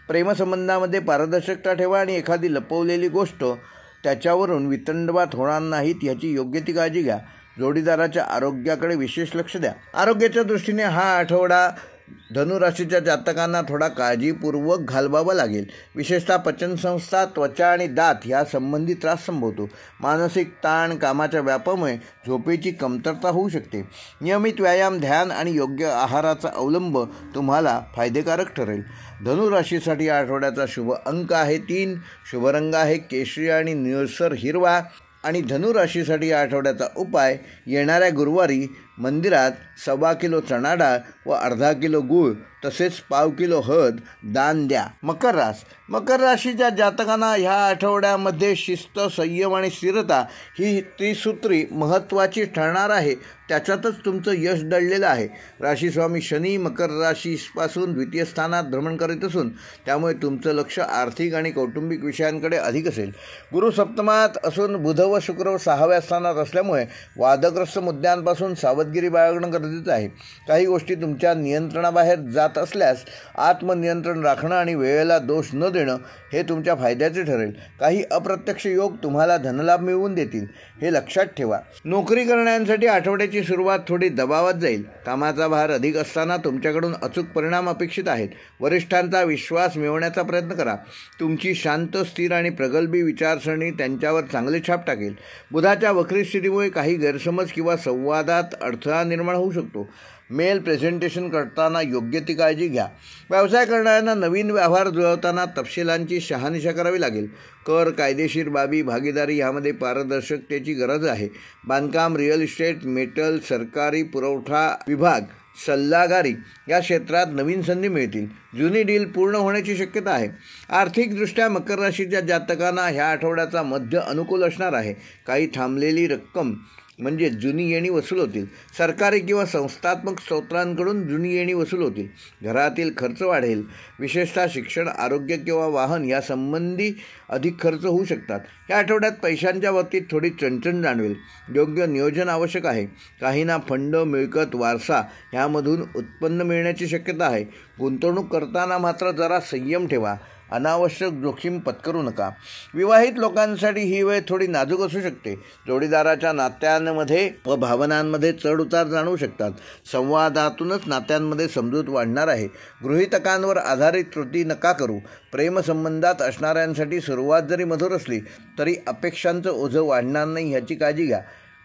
प्रेमसंबंधामध्ये पारदर्शकता ठेवा आणि एखादी लपवलेली गोष्ट त्याच्यावरून वितंडवाद होणार नाहीत याची योग्य ती काळजी घ्या. जोडीदाराच्या आरोग्याकडे विशेष लक्ष द्या. आरोग्याच्या दृष्टीने हा आठवडा धनुराशीच्या जातकांना थोडा काळजीपूर्वक घालवावा लागेल. विशेषतः पचनसंस्था, त्वचा आणि दात ह्या संबंधी त्रास संभवतो. मानसिक ताण, कामाच्या व्यापामुळे झोपेची कमतरता होऊ शकते. नियमित व्यायाम, ध्यान आणि योग्य आहाराचा अवलंब तुम्हाला फायदेकारक ठरेल. धनुराशीसाठी या आठवड्याचा शुभ अंक आहे 3. शुभ रंग आहे केशरी आणि निळसर हिरवा. आणि धनुराशीसाठी या आठवड्याचा उपाय, येणाऱ्या गुरुवारी मंदिरात 1.25 किलो चणा डाळ व अर्धा किलो गूळ तसेच 1/2 किलो हळद दान द्या. मकर राशीच्या जातकांना ह्या आठवड्यामध्ये शिस्त, संयम आणि स्थिरता ही त्रिसूत्री महत्त्वाची ठरणार आहे. त्याच्यातच तुमचं यश दडलेलं आहे. राशीस्वामी शनी मकर राशीपासून द्वितीय स्थानात भ्रमण करीत असून त्यामुळे तुमचं लक्ष आर्थिक आणि कौटुंबिक विषयांकडे अधिक असेल. गुरु सप्तमात असून बुध व शुक्र 6व्या स्थानात असल्यामुळे वादग्रस्त मुद्द्यांपासून सावधगिरी बाळगणं गरजेचं आहे. काही गोष्टी तुमच्या नियंत्रणाबाहेर जात असल्यास आत्मनियंत्रण राखणं आणि वेळेला दोष न देणं हे तुमच्या फायद्याचे ठरेल. काही अप्रत्यक्ष योग तुम्हाला धनलाभ मिळवून देतील, हे लक्षात ठेवा. नोकरी करण्यासाठी आठवड्याची सुरुवात थोडी दबावात जाईल. कामाचा भार अधिक असताना तुमच्याकडून अचूक परिणाम अपेक्षित आहेत. वरिष्ठांचा विश्वास मिळवण्याचा प्रयत्न करा. तुमची शांत, स्थिर आणि प्रगल्भी विचारसरणी त्यांच्यावर चांगले छाप टाकेल. बुधाच्या वक्री स्थितीमुळे काही गैरसमज किंवा संवादात अडथळा निर्माण होऊ शकतो. मेल प्रेझेंटेशन करताना योग्य ती काळजी घ्या. व्यवसाय करणाऱ्यांना नवीन व्यवहार जुळवताना तपशिलांची शहानिशा करावी लागेल. कर, कायदेशीर बाबी, भागीदारी यामध्ये पारदर्शकतेची गरज आहे. बांधकाम, रिअल इस्टेट, मेटल, सरकारी पुरवठा विभाग, सल्लागारी या क्षेत्रात नवीन संधी मिळतील. जुनी डील पूर्ण होण्याची शक्यता आहे. आर्थिकदृष्ट्या मकर राशीच्या जातकांना ह्या आठवड्याचा मध्य अनुकूल असणार आहे. काही थांबलेली रक्कम म्हणजे जुनी येणी वसूल होतील. सरकारी किंवा संस्थात्मक स्रोतांकडून जुनी येणी वसूल होतील. घरातील खर्च वाढेल. विशेषतः शिक्षण, आरोग्य किंवा वाहन यासंबंधी अधिक खर्च होऊ शकतात. या आठवड्यात पैशांच्या बाबतीत थोडी चणचण जाणवेल. योग्य नियोजन आवश्यक आहे. काहींना फंड, मिळकत, वारसा ह्यामधून उत्पन्न मिळण्याची शक्यता आहे. गुंतवणूक करताना मात्र जरा संयम ठेवा. अनावश्यक जोखीम पत्करू नका. विवाहित लोकांसाठी ही वेळ थोडी नाजूक असू शकते. जोडीदाराच्या नात्यांमध्ये व भावनांमध्ये चढ उतार जाणवू शकतात. संवादातूनच नात्यांमध्ये समजूत वाढणार आहे. गृहीतकांवर आधारित कृती नका करू. प्रेमसंबंधात असणाऱ्यांसाठी सुरुवात जरी मधुर असली तरी अपेक्षांचं ओझं वाढणार नाही ह्याची काळजी घ्या.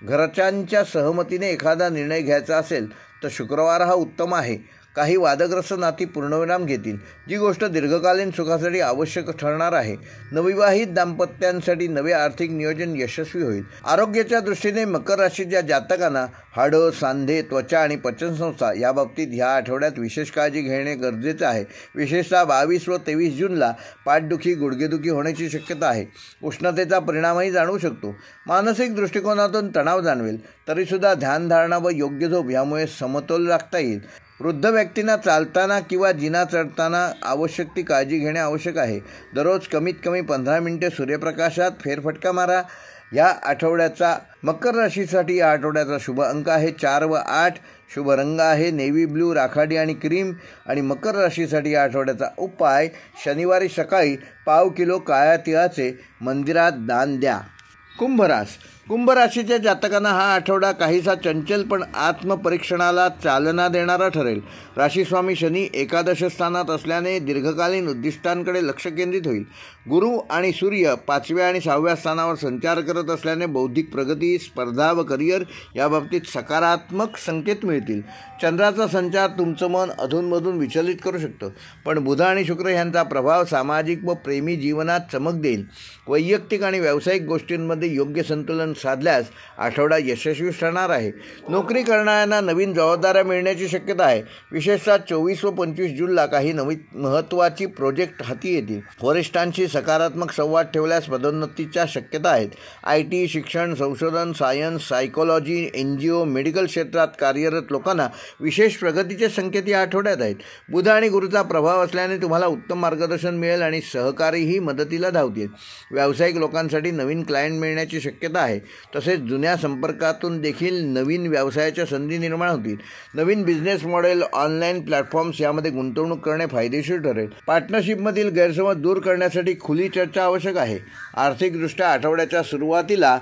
घरच्यांच्या सहमतीने एखादा निर्णय घ्यायचा असेल तर शुक्रवार हा उत्तम आहे. काही वादग्रस्त नाती पूर्णविराम घेतील, जी गोष्ट दीर्घकालीन सुखासाठी आवश्यक ठरणार आहे. नवविवाहित दाम्पत्यांसाठी नवे आर्थिक नियोजन यशस्वी होईल. आरोग्याच्या दृष्टीने मकर राशीच्या जातकांना हाडं, सांधे, त्वचा आणि पचनसंस्था याबाबतीत ह्या आठवड्यात विशेष काळजी घेणे गरजेचे आहे. विशेषतः 22 व 23 जूनला पाठदुखी, गुडघेदुखी होण्याची शक्यता आहे. उष्णतेचा परिणामही जाणवू शकतो. मानसिक दृष्टिकोनातून तणाव जाणवेल, तरीसुद्धा ध्यानधारणा व योग्य झोप यामुळे समतोल राखता येईल. वृद्ध व्यक्तींना चालताना किंवा जिना चढताना आवश्यक ती काळजी घेणे आवश्यक आहे. दररोज कमीत कमी 15 मिनिटे सूर्यप्रकाशात फेरफटका मारा. या आठवड्याचा मकर राशीसाठी या आठवड्याचा शुभ अंक आहे 4 व 8. शुभ रंग आहे नेव्ही ब्लू, राखाडी आणि क्रीम. आणि मकर राशीसाठी या आठवड्याचा उपाय, शनिवारी सकाळी पाव किलो काळ्या तिळाचे मंदिरात दान द्या. कुंभ राशीच्या जातकांना हा आठवडा काहीसा चंचल पण आत्मपरीक्षणाला चालना देणारा ठरेल. राशीस्वामी शनी एकादश स्थानात असल्याने दीर्घकालीन उद्दिष्टांकडे लक्ष केंद्रित होईल. गुरु आणि सूर्य 5व्या आणि 6व्या स्थानावर संचार करत असल्याने बौद्धिक प्रगती, स्पर्धा व करिअर याबाबतीत सकारात्मक संकेत मिळतील. चंद्राचा संचार तुमचं मन अधूनमधून विचलित करू शकतो, पण बुध आणि शुक्र यांचा प्रभाव सामाजिक व प्रेमी जीवनात चमक देईल. वैयक्तिक आणि व्यावसायिक गोष्टींमध्ये योग्य संतुलन साधल्यास आठवडा यशस्वी ठरणार आहे. नोकरी करणाऱ्यांना नवीन जबाबदाऱ्या मिळण्याची शक्यता आहे. विशेषतः 24 व 25 जूनला काही नवीन महत्त्वाची प्रोजेक्ट हाती येतील. वरिष्ठांशी सकारात्मक संवाद ठेवल्यास पदोन्नतीच्या शक्यता आहेत. IT, शिक्षण, संशोधन, सायन्स, सायकोलॉजी, NGO, मेडिकल क्षेत्रात कार्यरत लोकांना विशेष प्रगतीचे संकेत या आठवड्यात आहेत. बुध आणि गुरुचा प्रभाव असल्याने तुम्हाला उत्तम मार्गदर्शन मिळेल आणि सहकारीही मदतीला धावतील. व्यावसायिक लोकांसाठी नवीन क्लायंट मिळण्याची शक्यता आहे. तसेच जुन्या संपर्कातून देखील नवीन व्यवसायाच्या संधी निर्माण होतील. नवीन बिझनेस मॉडेल, ऑनलाईन प्लॅटफॉर्म्स यामध्ये गुंतवणूक करणे फायदेशीर ठरेल. पार्टनरशिपमधील गैरसमज दूर करण्यासाठी खुली चर्चा आवश्यक आहे. आर्थिकदृष्ट्या आठवड्याच्या सुरुवातीला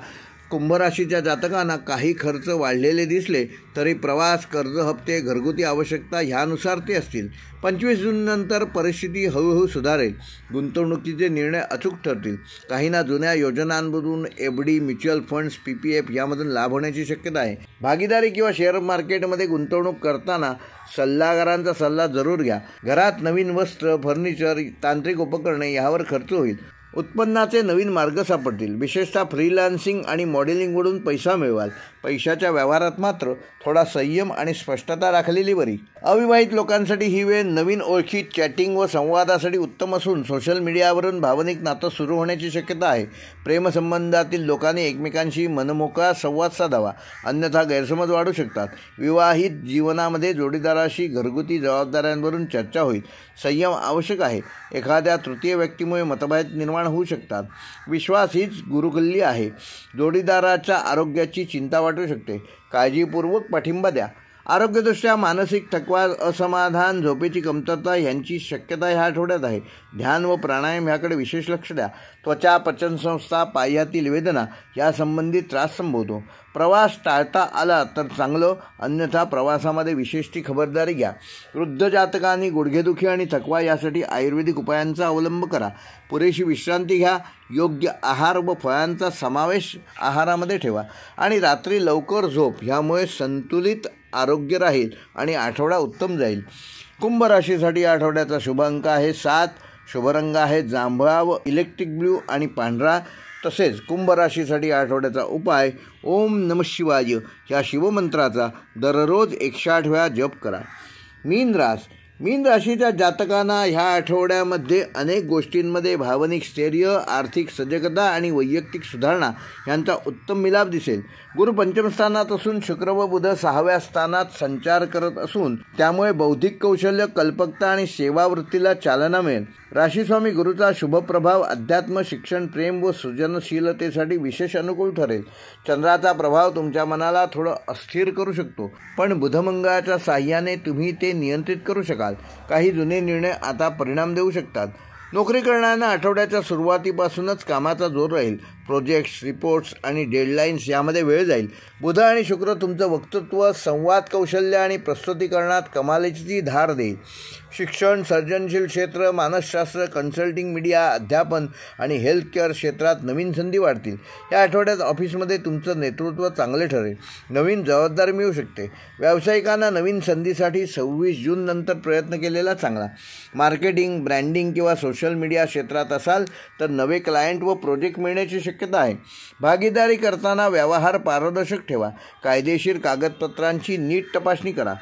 कुंभ राशीच्या जातकांना काही खर्च वाढलेले दिसले तरी प्रवास, कर्ज हप्ते, घरगुती आवश्यकता ह्यानुसार ते असतील. 25 जूननंतर परिस्थिती हळूहळू सुधारेल. गुंतवणुकीचे निर्णय अचूक ठरतील. काहींना जुन्या योजनांमधून FD, म्युच्युअल फंड्स, PPF यामधून लाभ होण्याची शक्यता आहे. भागीदारी किंवा शेअर मार्केटमध्ये गुंतवणूक करताना सल्लागारांचा सल्ला जरूर घ्या. घरात नवीन वस्त्र, फर्निचर, तांत्रिक उपकरणे यावर खर्च होईल. उत्पन्नाचे नवीन मार्ग सापडतील. विशेषतः फ्रीलान्सिंग आणि मॉडेलिंगवरून पैसा मिळवाल. पैशाच्या व्यवहारात मात्र थोडा संयम आणि स्पष्टता राखलेली बरी. अविवाहित लोकांसाठी ही वेळ नवीन ओळखी, चॅटिंग व संवादासाठी उत्तम असून सोशल मीडियावरून भावनिक नातं सुरू होण्याची शक्यता आहे. प्रेमसंबंधातील लोकांनी एकमेकांशी मनमोकळा संवाद साधावा, अन्यथा गैरसमज वाढू शकतात. विवाहित जीवनामध्ये जोडीदाराशी घरगुती जबाबदाऱ्यांवरून चर्चा होईल. संयम आवश्यक आहे. एखाद्या तृतीय व्यक्तीमुळे मतभेद निर्माण होऊ शकतात. विश्वास हीच गुरुकिल्ली आहे. जोडीदाराच्या आरोग्याची चिंता वाटू शकते. काळजीपूर्वक पाठिंबा द्या. आरोग्यदृष्ट्या मानसिक थकवा, असमाधान, झोपेची कमतरता यांची शक्यता ह्या आठवड्यात आहे. ध्यान व प्राणायाम ह्याकडे विशेष लक्ष द्या. त्वचा, पचनसंस्था, पायातील वेदना यासंबंधी त्रास संभवतो. प्रवास टाळता आला तर चांगलं, अन्यथा प्रवासामध्ये विशेष ती खबरदारी घ्या. वृद्ध जातकांनी गुडघेदुखी आणि थकवा यासाठी आयुर्वेदिक उपायांचा अवलंब करा. पुरेशी विश्रांती घ्या. योग्य आहार व फळांचा समावेश आहारामध्ये ठेवा आणि रात्री लवकर झोप. ह्यामुळे संतुलित आरोग्य राहील आणि आठवडा उत्तम जाईल. कुंभ राशीसाठी आठवड्याचा शुभ अंक आहे 7. शुभ रंग आहे जांभळा व इलेक्ट्रिक ब्ल्यू आणि पांढरा. तसेच कुंभ राशीसाठी आठवड्याचा उपाय, ओम नमः शिवाय ह्या शिवमंत्राचा दररोज 108 वेळा जप करा. मीन राशीच्या जातकांना ह्या आठवड्यामध्ये अनेक गोष्टींमध्ये भावनिक स्थैर्य, आर्थिक सजगता आणि वैयक्तिक सुधारणा यांचा उत्तम मिलाप दिसेल. गुरु पंचम स्थानात असून शुक्र व बुध 6व्या स्थानात संचार करत असून त्यामुळे बौद्धिक कौशल्य, कल्पकता आणि सेवावृत्तीला चालना मिळेल. राशीस्वामी गुरुचा शुभ प्रभाव अध्यात्म, शिक्षण, प्रेम व सृजनशीलतेसाठी विशेष अनुकूल ठरेल. चंद्राचा प्रभाव तुमच्या मनाला थोडं अस्थिर करू शकतो, पण बुधमंगळाच्या साह्याने तुम्ही ते नियंत्रित करू शकाल. काही जुने निर्णय आता परिणाम देऊ शकतात. नोकरी करणाऱ्यांना आठवड्याच्या सुरुवातीपासूनच कामाचा जोर राहील. प्रोजेक्ट्स, रिपोर्ट्स आणि डेडलाईन्स यामध्ये वेळ जाईल. बुध आणि शुक्र तुमचं वक्तृत्व, संवाद कौशल्य आणि प्रस्तुतीकरणात कमालीची धार देईल. शिक्षण, सर्जनशील क्षेत्र, मानसशास्त्र, कन्सल्टिंग, मीडिया, अध्यापन आणि हेल्थकेअर क्षेत्रात नवीन संधी वाढतील. या आठवड्यात ऑफिसमध्ये तुमचं नेतृत्व चांगले ठरेल. नवीन जबाबदारी मिळू शकते. व्यावसायिकांना नवीन संधीसाठी 26 जून नंतर प्रयत्न केलेला चांगला. मार्केटिंग, ब्रँडिंग किंवा सोशल मीडिया क्षेत्रात असाल तर नवे क्लायंट व प्रोजेक्ट मिळण्याची शक्यता आहे. भागीदारी करताना व्यवहार पारदर्शक ठेवा. कायदेशीर कागदपत्रांची नीट तपासणी करा.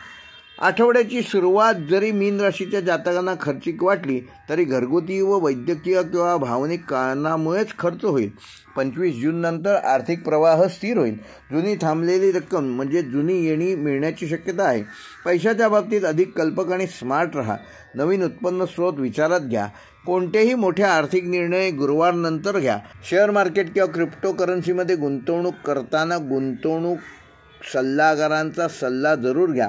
आठवड्याची सुरुवात जरी मीन राशीच्या जातकांना खर्चिक वाटली तरी घरगुती व वैद्यकीय किंवा भावनिक कारणामुळेच खर्च होईल. 25 जून नंतर आर्थिक प्रवाह स्थिर होईल. जुनी थांबलेली रक्कम म्हणजे जुनी येणी मिळण्याची शक्यता आहे. पैशाच्या बाबतीत अधिक कल्पक आणि स्मार्ट राहा. नवीन उत्पन्न स्रोत विचारात घ्या. कोणतेही मोठे आर्थिक निर्णय गुरुवार नंतर घ्या. शेअर मार्केट किंवा क्रिप्टोकरन्सीमध्ये गुंतवणूक करताना गुंतवणूक सल्लागारांचा सल्ला जरूर घ्या.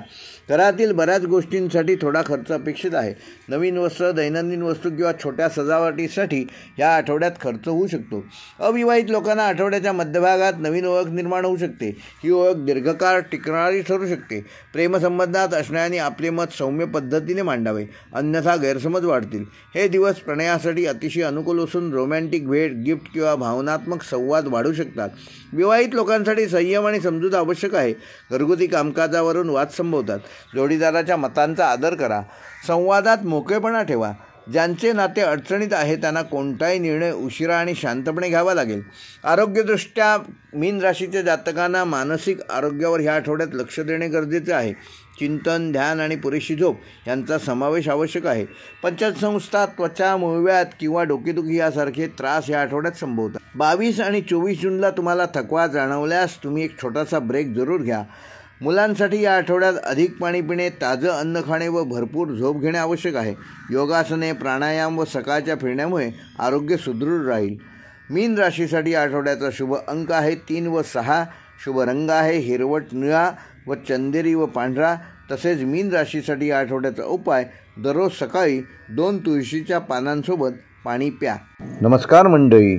घरातील बऱ्याच गोष्टींसाठी थोडा खर्च अपेक्षित आहे. नवीन वस्त्र, दैनंदिन वस्तू किंवा छोट्या सजावटीसाठी या आठवड्यात खर्च होऊ शकतो. अविवाहित लोकांना आठवड्याच्या मध्यभागात नवीन ओळख निर्माण होऊ शकते. ही ओळख दीर्घकाळ टिकणारी ठरू शकते. प्रेमसंबंधात असणाऱ्यांनी आपले मत सौम्य पद्धतीने मांडावे, अन्यथा गैरसमज वाढतील. हे दिवस प्रणयासाठी अतिशय अनुकूल असून रोमॅन्टिक भेट, गिफ्ट किंवा भावनात्मक संवाद वाढू शकतात. विवाहित लोकांसाठी संयम आणि समजूत आवश्यक आहे. घरगुती कामकाजावरून वाद संभवतात. जोडीदाराच्या मतांचा आदर करा. संवादात मोकळेपणा ठेवा. ज्यांचे नाते अडचणीत आहे त्यांना कोणताही निर्णय उशिरा आणि शांतपणे घ्यावा लागेल. आरोग्यदृष्ट्या मीन राशीच्या जातकांना मानसिक आरोग्यावर ह्या आठवड्यात लक्ष देणे गरजेचे आहे. चिंतन, ध्यान आणि पुरेशी झोप यांचा समावेश आवश्यक आहे. पंचसंस्था, त्वचा, मूळव्याध किंवा डोकेदुखी यासारखे त्रास या आठवड्यात संभवतात. 22 आणि 24 जूनला तुम्हाला थकवा जाणवल्यास तुम्ही एक छोटासा ब्रेक जरूर घ्या. मुलांसाठी या आठवड्यात अधिक पाणी पिणे, ताजं अन्न खाणे व भरपूर झोप घेणे आवश्यक आहे. योगासने, प्राणायाम व सकाळच्या फिरण्यामुळे आरोग्य सुदृढ राहील. मीन राशीसाठी या आठवड्याचा शुभ अंक आहे 3 व 6. शुभ रंग आहे हिरवट, निळा व चंदेरी व पांढरा. तसेच मीन राशीसाठी या आठवड्याचा उपाय, दररोज सकाळी 2 तुळशीच्या पानांसोबत पाणी प्या. नमस्कार मंडळी,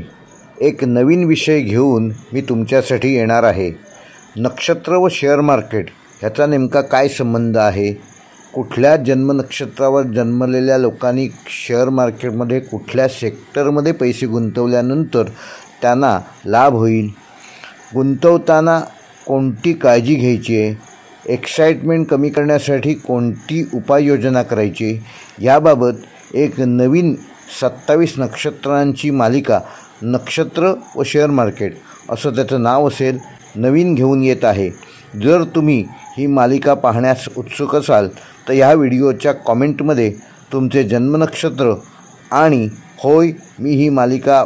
एक नवीन विषय घेऊन मी तुमच्यासाठी येणार आहे. नक्षत्र व शेअर मार्केट ह्याचा नेमका काय संबंध आहे? कुठल्या जन्मनक्षत्रावर जन्मलेल्या लोकांनी शेअर मार्केटमध्ये कुठल्या सेक्टरमध्ये पैसे गुंतवल्यानंतर त्यांना लाभ होईल? गुंतवताना कोणती काळजी घ्यायची आहे? एक्साइटमेंट कमी करण्यासाठी कोणती उपाययोजना करायची? याबाबत एक नवीन 27 नक्षत्रांची मालिका, नक्षत्र व शेअर मार्केट असं त्याचं नाव असेल, नवीन घेऊन येत आहे. जर तुम्ही ही मालिका पाहण्यास उत्सुक असाल तर ह्या व्हिडिओच्या कॉमेंटमध्ये तुमचे जन्मनक्षत्र आणि होय मी ही मालिका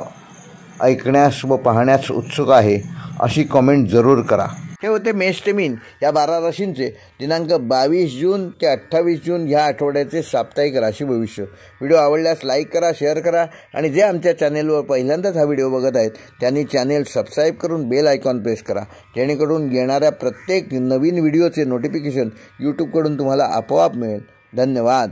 ऐकण्यास व पाहण्यास उत्सुक आहे अशी कॉमेंट जरूर करा. हे होते मेष ते मीन या 12 राशींचे दिनांक 22 जून ते 28 जून ह्या आठवड्याचे साप्ताहिक राशी भविष्य. व्हिडिओ आवडल्यास लाईक करा, शेअर करा आणि जे आमच्या चॅनेलवर पहिल्यांदाच हा व्हिडिओ बघत आहेत त्यांनी चॅनेल सबस्क्राईब करून बेल आयकॉन प्रेस करा, जेणेकरून येणाऱ्या प्रत्येक नवीन व्हिडिओचे नोटिफिकेशन यूट्यूबकडून तुम्हाला आपोआप मिळेल. धन्यवाद.